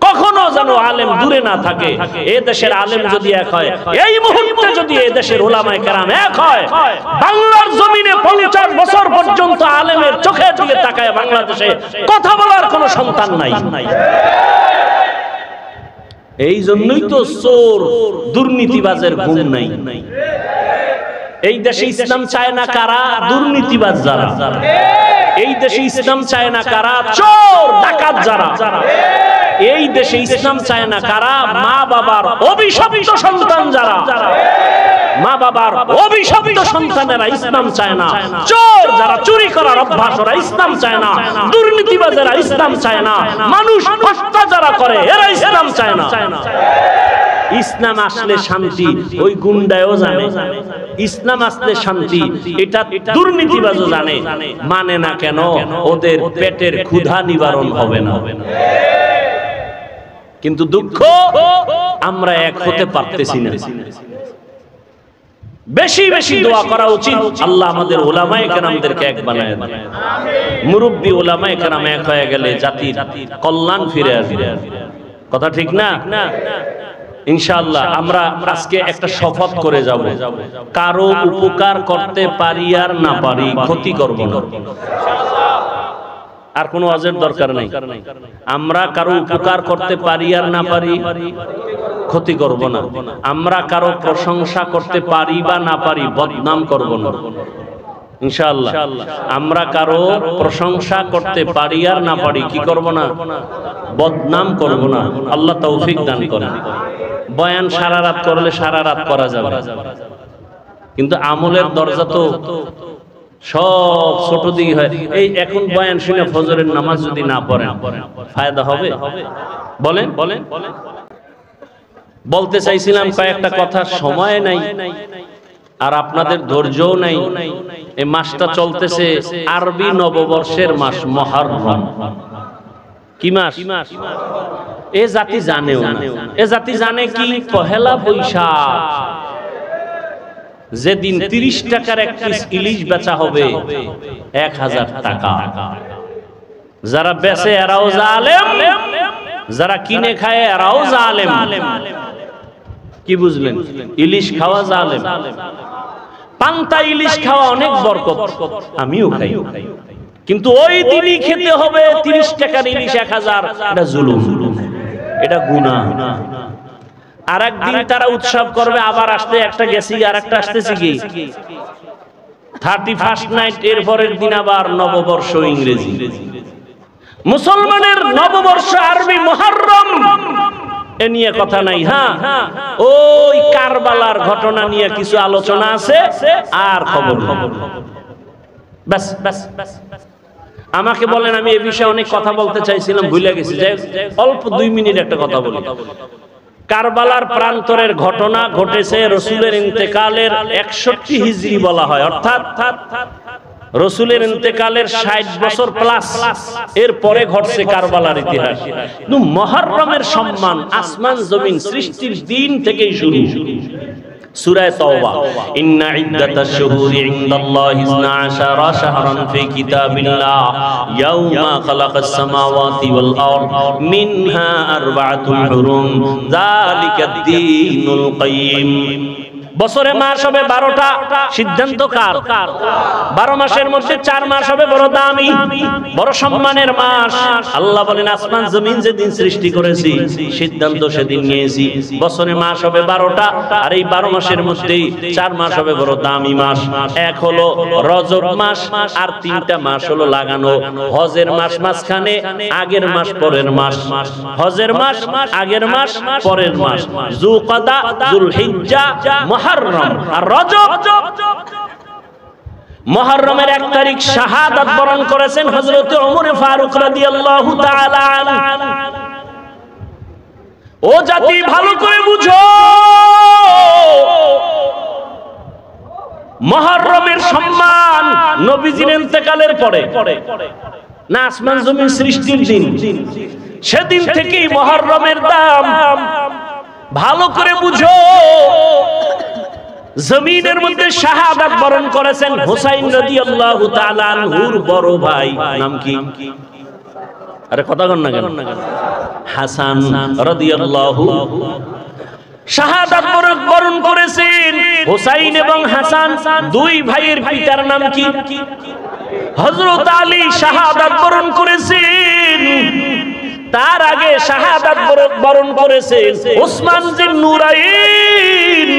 কখনো যেন আলেম দূরে না থাকে। এই দেশের আলেম যদি এক হয়, এই মুহূর্তে যদি এই দেশের উলামায়ে কেরাম এক হয়, বাংলার জমিনে 50 বছর পর্যন্ত আলেমের চোখের দিকে তাকায় বাংলাদেশে কথা বলার কোনো সন্তান নাই। এই জন্যই তো চোর দুর্নীতিবাজের ঘুম নাই। এই দেশে ইসলাম চায় না কারা? দুর্নীতিবাজ যারা। এই দেশে ইসলাম চায় না কারা? চোর ডাকাত যারা। এই দেশে ইসলাম চায় না কারা? মা বাবার অভিশপ্ত সন্তান যারা। মা বাবার অভিশপ্ত সন্তানেরা ইসলাম চায় না। চোর যারা, চুরি করার অভ্যাস, ওরা ইসলাম চায় না। দুর্নীতিবাজেরা ইসলাম চায় না। মানুষ হত্যা যারা করে এরা ইসলাম চায় না। ইসলাম আসলে শান্তি ওই গুন্ডায়ও জানে, ইসলাম আসলে শান্তি এটা দুর্নীতিবাজও জানে। মানে না কেন? ওদের পেটের ক্ষুধা নিবারণ হবে না। কিন্তু দুঃখ আমরা এক হতে পারতেছি না। বেশি বেশি দোয়া করা উচিত, আল্লাহ আমাদের উলামায়ে কেরামদেরকে এক বানায় দেন। মুরব্বী উলামায়ে কেরাম এক হয়ে গেলে জাতির কল্যাণ ফিরে আসবে। কথা ঠিক না? ইনশাআল্লাহ আমরা আজকে একটা শপথ করে যাব, কারো উপকার করতে পারি আর না পারি ক্ষতি করব না। আর কোনো ওয়াজের দরকার নাই। আমরা কারো উপকার করতে পারি আর না পারি ক্ষতি করব না। আমরা কারো প্রশংসা করতে পারি বা না পারি বদনাম করব না ইনশাআল্লাহ। আমরা কারো প্রশংসা করতে পারি আর না পারি কি করব না? বদনাম করব না। আল্লাহ তৌফিক দান করেন। বয়ান সারা রাত করলে সারা রাত করা যাবে, কিন্তু আমলের দরজা তো সব ছোট দিকে হয়। এই এখন বয়ান শুনে ফজরের নামাজ যদি না পড়েন ফায়দা হবে? বলেন বলেন। বলতে চাইছিলাম কয়েকটা কথা, সময় নাই আর আপনাদের ধৈর্যও নাই। এই মাসটা চলতেছে আরবি নববর্ষের মাস মুহররম। কি মাস? এ জাতি জানেও না। এ জাতি জানে কি? পহেলা বৈশাখ, যেদিন 30 টাকার এক পিস ইলিশ বেচা হবে 1000 টাকা। যারা বেচে এরাও জালেম, যারা কিনে খায় এরাও জালেম। কি বুঝলেন? ইলিশ খাওয়া জালেম। পান্তা ইলিশ খাওয়া অনেক বরকত, আমিও খাই, কিন্তু ওই দিনই খেতে হবে 30 টাকার ইলিশ 1000। এটা জুলুম, এটা গুনাহ। আর একদিন তারা উৎসব করবে, আবার আসতে একটা গেছি আর একটা আসতেছে কি 31st নাইট, এর পরের দিন আবার নববর্ষ ইংরেজি। মুসলমানের নববর্ষ আরবি মুহররম, এ নিয়ে কথা নাই। হ্যাঁ, ওই কারবালার ঘটনা নিয়ে কিছু আলোচনা আছে আর খবর বাস বাস বাস। আমাকে বলেন, আমি এই বিষয়ে অনেক কথা বলতে চাইছিলাম, ভুলে গেছি। অল্প 2 মিনিট একটা কথা বলি। কারবালার প্রান্তরের ঘটনা ঘটেছে রসুলের ইন্তেকালের 61 হিজরি বলা হয়, অর্থাৎ রসুলের ইন্তেকালের 60 বছর প্লাস এর পরে ঘটছে কারবালার ইতিহাস। কিন্তু মুহররমের সম্মান আসমান জমিন সৃষ্টির দিন থেকেই শুরু। সূরা তাওবা, ইন্না ইদ্দাতাশ শুহুরি ইনদাল্লাহি 12 শাহরান ফি কিতাবিল্লাহ ইয়াওমা খালাকাস সামাওয়াতি ওয়াল আরদ মিনহা আরবাআতুল হুরুম যালিকাদ দীনুল কাইয়্যিম। বছরে মাস হবে 12টা, সিদ্ধান্ত কার? 12 মাসের মধ্যে 4 মাস হবে বড় দামি, বড় সম্মানের মাস। আল্লাহ বলেন আসমান জমিন যেদিন সৃষ্টি করেছি সিদ্ধান্ত সেদিন নিয়েছি, বছরে মাস হবে 12টা, আর এই 12 মাসের মধ্যে 4 মাস হবে বড় দামি মাস। এক হলো রজব মাস, আর 3টা মাস হলো লাগানো। হজের মাস মাঝখানে, আগের মাস পরের মাস। হজের মাস আগের মাস পরের মাস, যুলকাদা, যুলহিজ্জা, মুহররম আর রজব। মুহররমের 1 তারিখ শাহাদাত বরণ করেছেন হযরত ওমর ফারুক রাদিয়াল্লাহু তাআলা আনহু। ও জাতি ভালো করে বুঝো, মুহররমের সম্মান নবীজির ইন্তেকালের পরে না, আসমান জমিন সৃষ্টির দিন, সেদিন থেকেই মুহররমের দাম। ভালো করে বুঝো, জমিনের মধ্যে শাহাদাত বরণ করেছেন হুসাইন রাদিয়াল্লাহু তাআলা আনহুর বড় ভাই, নাম কি? আরে কথা কন না কেন? হাসান রাদিয়াল্লাহু শাহাদাত বরণ করেছেন। হুসাইন এবং হাসান দুই ভাইয়ের পিতার নাম কি? হযরত আলী শাহাদাত বরণ করেছেন। তার আগে শাহাদাত বরণ করেছেন ওসমান জিন নুরাইন।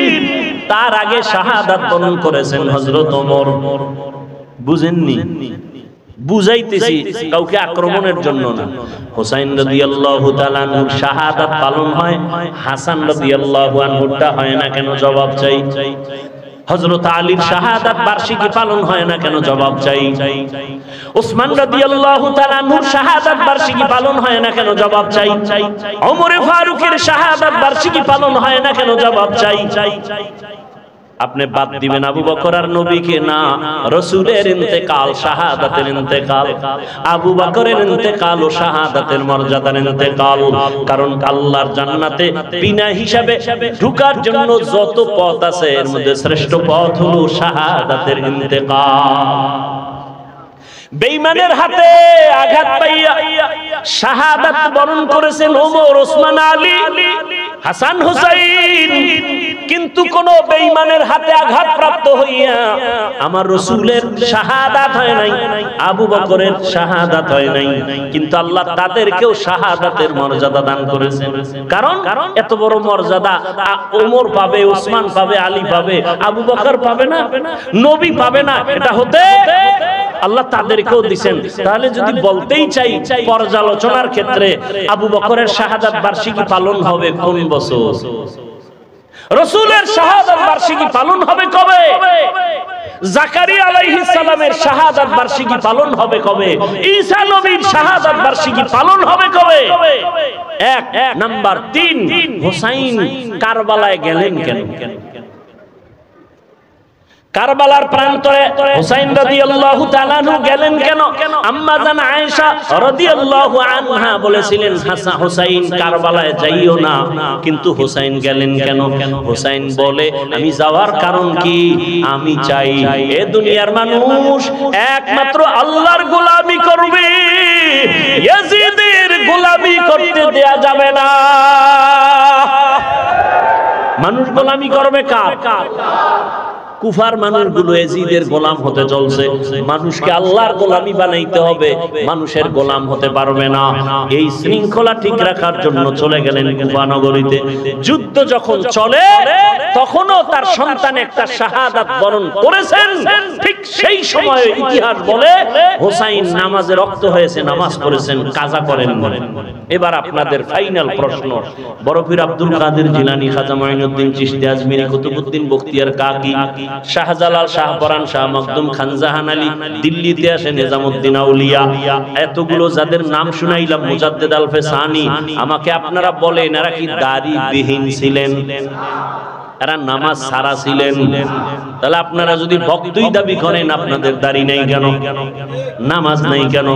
তার আগে শাহাদাত বরণ করেছেন হযরত ওমর। বুঝেননি? বুঝাইতেছি, কাউকে আক্রমণের জন্য না। হুসাইন রাদিয়াল্লাহু তাআলা আনহুর শাহাদাত পালন হয়, হাসান রাদিয়াল্লাহু আনহুরটা হয় না কেন? জবাব চাই। হযরত আলীর শাহাদাত বার্ষিকী পালন হয় না কেন? জবাব চাই। ওসমান রাদিয়াল্লাহু তাআলা আনহুর শাহাদাত বার্ষিকী পালন হয় না কেন? জবাব চাই। ওমর ফারুকের শাহাদাত বার্ষিকী পালন হয় না কেন? জবাব চাই। আপনি বাদ দিবেন আবু বকর আর নবীকে? না, রাসূলের ইন্তেকাল শাহাদাতের ইন্তেকাল, আবু বকরের ইন্তেকাল ও শাহাদাতের মর্যাদার ইন্তেকাল। কারণ আল্লাহর জান্নাতে বিনা হিসাবে ঢোকার জন্য যত পথ আছে এর মধ্যে শ্রেষ্ঠ পথ হলো শাহাদাতের ইন্তেকাল। বেঈমানের হাতে আঘাত পাইয়া শাহাদাত বরণ করেছেন ওমর, ওসমান, আলী, হাসান, হুসাইন। কিন্তু কোন বেঈমানের হাতে আঘাত প্রাপ্ত হইয়া আমার রাসূলের শাহাদাত হয় নাই, আবু বকরের শাহাদাত হয় নাই। কিন্তু আল্লাহ তাদেরকেও শাহাদাতের মর্যাদা দান করেছেন। কারণ এত বড় মর্যাদা ওমর পাবে, ওসমান পাবে, আলী পাবে, আবু বকর পাবে না, নবী পাবে না। এটা হতে আল্লাহ তাদেরকেও দিবেন। তাহলে যদি বলতেই চাই পর্যালোচনার ক্ষেত্রে আবু বকরের শাহাদাত বার্ষিকী পালন হবে কোন বছর? রাসূলের শাহাদাত বার্ষিকী পালন হবে কবে? জাকারিয়া আলাইহিস সালামের শাহাদাত বার্ষিকী পালন হবে কবে? ঈসা নবীর শাহাদাত বার্ষিকী পালন হবে কবে? এক নাম্বার 3, হুসাইন কারবালায় গেলেন কেন? কারবালার প্রান্তরে হুসাইন রাদিয়াল্লাহু তাআলা আনহু গেলেন কেন? আম্মা জান আয়েশা রাদিয়াল্লাহু আনহা বলেছিলেন হুসাইন কারবালায় যাইও না, কিন্তু হুসাইন গেলেন কেন? হুসাইন বলে আমি যাওয়ার কারণ কি? আমি চাই এ দুনিয়ার মানুষ একমাত্র আল্লাহর গোলামি করবে, ইয়াজিদের গোলামি করতে দেয়া যাবে না। মানুষ গোলামি করবে কার? কুফার মানুষগুলো ইয়াজিদের গোলাম হতে চলছে। মানুষকে আল্লাহর গোলামি বানাইতে হবে, মানুষের গোলাম হতে পারবে না। এই শৃঙ্খলা ঠিক রাখার জন্য চলে গেলেন কুফা নগরীতে। যুদ্ধ যখন চলে তখনও তার সন্তান একটা শাহাদাত বরণ করেছেন। ঠিক সেই সময়ে ইতিহাস বলে হুসাইন নামাজে রক্ত হয়েছে, নামাজ পড়েছেন, কাজা করেন। এবার আপনাদের ফাইনাল প্রশ্ন, বড় পীর আব্দুল কাদের জিলানী, খাজা মাইনুদ্দিন চিশতি আজমিরি, কুতুবউদ্দিন বখতিয়ার কাকি, শাহজালাল, শাহপরান, শাহ মখদুম, খানজাহান আলী, দিল্লিতে আসে নিজামউদ্দিন আউলিয়া, এতগুলো যাদের নাম শুনাইলাম, মুজাদ্দেদ আলফে সানি, আমাকে আপনারা বলেন এরা কি দাড়ি বিহীন ছিলেন? এরা নামাজ ছাড়া ছিলেন? তাহলে আপনারা যদি ভক্তই দাবি করেন আপনাদের দাড়ি নেই কেন? নামাজ নেই কেন?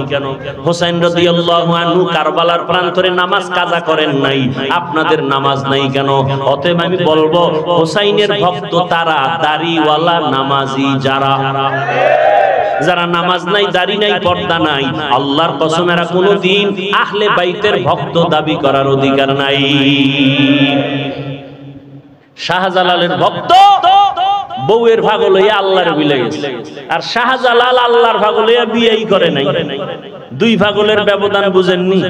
হুসাইন রাদিয়াল্লাহু আনহু কারবালার প্রান্তরে নামাজ কাজা করেন নাই, আপনাদের নামাজ নেই কেন? অতএব আমি বলবো হুসাইনের ভক্ত তারা, দাড়িওয়ালা নামাজি যারা, যারা নামাজ নাই, দাড়ি নাই, পর্দা নাই, আল্লাহর কসম এরা কোনোদিন আহলে বাইতের ভক্ত দাবি করার অধিকার নাই। শাহজালালের ভক্ত বউয়ের পাগল হইয়া আল্লাহর ভুলে গেছে। আর শাহজালাল আল্লাহর পাগল হইয়া বিয়েই করে নাই। দুই পাগলের ব্যবধান বুঝেননি?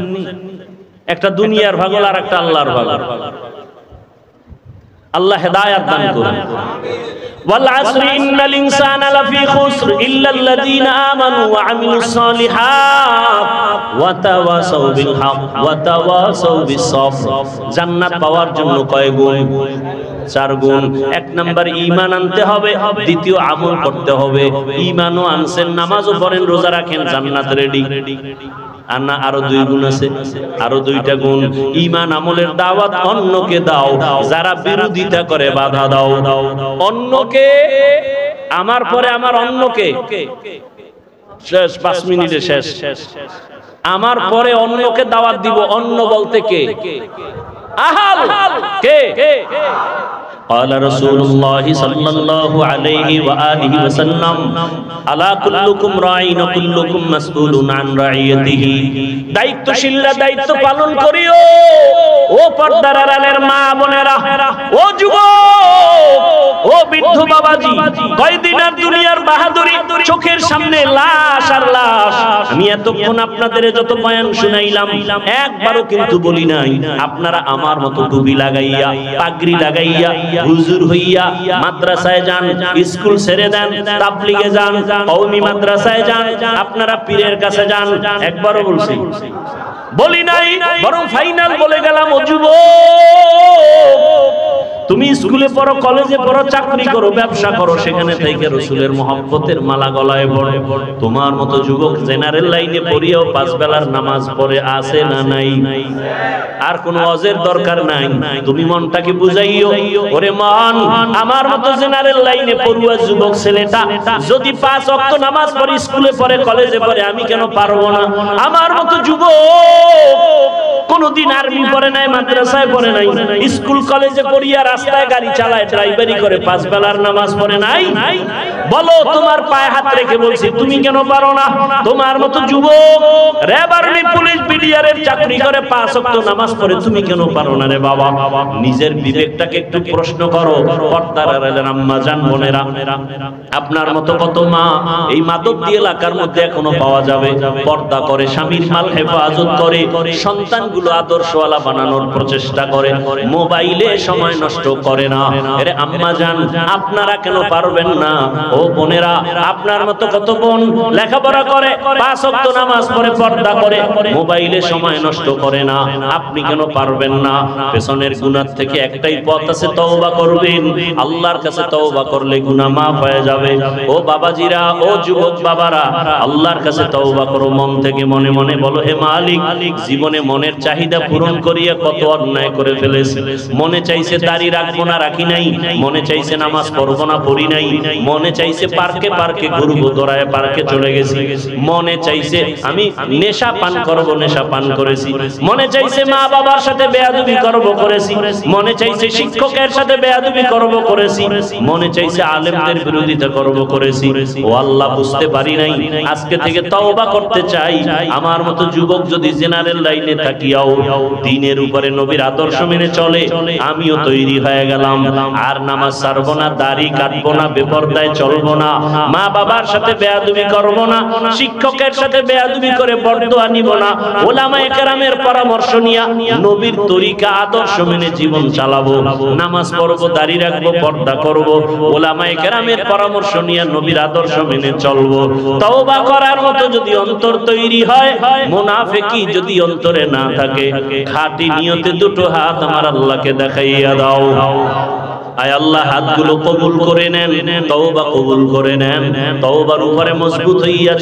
একটা দুনিয়ার পাগল আর একটা আল্লাহর পাগল। আল্লাহ হেদায়েত দান করুন। ওয়াল আসরি ইন্নাল ইনসানা লাফি খুসর ইল্লাল্লাযীনা আমানু ওয়া আমিলুস সালিহাত ওয়া তাওয়াসাউ বিল হক ওয়া তাওয়াসাউ বিস সবর। জান্নাত পাওয়ার জন্য কয় গুণ? 4 গুণ। 1 নাম্বার ঈমান আনতে হবে, দ্বিতীয় আমল করতে হবে। ঈমানও আনছেন, নামাজও পড়েন, রোজা রাখেন, জান্নাত রেডি। আর না আরো 2 গুণ আছে, আরো 2টা গুণ। ঈমান আমলের দাওয়াত অন্যকে দাও, যারা বিরোধিতা করে বাধা দাও। অন্যকে, আমার পরে আমার অন্যকে, শেষ 5 মিনিটে শেষ। আমার পরে অন্যকে দাওয়াত দিব। অন্য বলতে কে? আহাল কে? قال رسول الله صلى الله عليه وآله وسلم ألا كلكم راع وكلكم مسؤول عن رعيته। দায়িত্বশীলরা দায়িত্ব পালন করিও। ও পর্দার আড়ালের মা বোনেরা, ও যুবক, ও বৃদ্ধ বাবাজি, কয়দিন আর দুনিয়ার বাহাদুরি, চোখের সামনে লাশ আর লাশ। আমি এতক্ষণ আপনাদের যত বয়ান শুনাইলাম, একবারও কিন্তু বলি নাই আপনারা আমার মতো টুপি লাগাইয়া, পাগড়ি লাগাইয়া, হুজুর হইয়া মাদ্রাসায় যান, স্কুল ছেড়ে দেন, তাবলিগে যান, কওমি মাদ্রাসায় যান, আপনারা পীরের কাছে যান। একবারও বলছি? বলি নাই, বরং ফাইনাল বলে গেলাম, ও যুবক, তুমি স্কুলে পড়ো, কলেজে পড়ো, চাকরি করো, ব্যবসা করো, সেখানে থেকে রাসূলের মহব্বতের মালা গলায় পড়ো। তোমার মতো যুবক জেনারেল লাইনে পড়িয়াও 5 বেলার নামাজ পড়ে আছে না নাই? আর কোনো ওয়াজের দরকার নাই। তুমি মনটাকে বুঝাইও, ওরে মন, আমার মতো জেনারেল লাইনে পড়ুয়া যুবক ছেলেটা যদি 5 ওয়াক্ত নামাজ পড়ে, স্কুলে পড়ে, কলেজে পড়ে, আমি কেন পারবো না? আমার মতো যুবক কোনদিন আর্মি পড়ে নাই, মাদ্রাসায় পড়ে নাই, স্কুল কলেজে পড়িয়া রাস্তায় গাড়ি চালায়, ড্রাইভারি করে, 5 বেলার নামাজ পড়ে নাই? বলো, তোমার পায়ে হাত রেখে বলছি, তুমি কেন পারো না? তোমার মতো যুবক র্যাব, আর্মি, পুলিশ, বিডিআরের চাকরি করে, 5 ওয়াক্ত নামাজ পড়ে, তুমি কেন পারো না রে বাবা? নিজের বিবেকটাকে একটু প্রশ্ন করো। পর্দার আড়ালের আম্মা জান, বোনেরা, আপনার মতো কত মা এই মাদকী এলাকার মধ্যে এখনো পাওয়া যাবে, পর্দা করে, স্বামীর মাল হেফাজত করে, সন্তানগুলো আদর্শওয়ালা বানানোর প্রচেষ্টা করে, মোবাইলে সময় নষ্ট করে না। আরে আম্মা জান, আপনারা কেন পারবেন না? ও বোনেরা, আপনার মতো কত বোন লেখাপড়া করে, 5 ওয়াক্ত নামাজ পড়ে, পর্দা করে, মোবাইলে সময় নষ্ট করে না, আপনি কেন পারবেন না? পেছনের গুনাহ থেকে একটাই পথ আছে, তওবা করবেন। আল্লাহর কাছে তওবা করলে গুনাহ মাফ হয়ে যাবে। ও বাবাজিরা, ও যুবক বাবারা, আল্লাহর কাছে তওবা করো মন থেকে। মনে মনে বলো, হে মালিক, জীবনে মনের চাহিদা পূরণ করিয়া কত অন্যায় করে ফেলেছি। মনে চাইছে দাড়ি রাখবো না, রাখি নাই। মনে চাইছে নামাজ পড়বো না, পড়ি নাই। মনে চাইছে পার্কে পার্কে ঘুরবো, দৌড়ায় পার্কে চলে গেছি। মনে চাইছে আমি নেশা পান করবো, নেশা পান করেছি। মনে চাইছে মা বাবার সাথে বেয়াদবি করবো, করেছি। মনে চাইছে শিক্ষকের সাথে বেয়াদবি করবো, করেছি। মনে চাইছে আলেমদের বিরোধিতা করবো, করেছি। ও আল্লাহ, বুঝতে পারি নাই, আজকে থেকে তওবা করতে চাই। আমার মতো যুবক যদি জেনারেল লাইনে তাকিয়াও দ্বীনের উপরে নবীর আদর্শ মেনে চলে, আমিও তৈরি হয়ে গেলাম। আর নামাজ ছাড়বো না, দাড়ি কাটবো না, বেপরদায় চলবো না, মা বাবার সাথে বেয়াদবি করবো না, শিক্ষকের সাথে বেয়াদবি করে বরদোয়া নিব না, ওলামায়ে কেরামের পরামর্শ নিয়া নবীর তরিকা আদর্শ মেনে জীবন চালাবো। নামাজ পড়বো, দাড়ি রাখবো, পর্দা করবো, ওলামায়ে কেরামের পরামর্শ নিয়া নবীর আদর্শ মেনে চলবো। তওবা করার মতো যদি অন্তর তৈরি হয়, মুনাফিকি যদি অন্তরে না থাকে, খাঁটি নিয়তে 2টো হাত আমার আল্লাহকে দেখাইয়া দাও। আয় আল্লাহ, হাতগুলো কবুল করে নেন, তওবা কবুল করে নেন, তওবার উপরে মজবুত হইয়া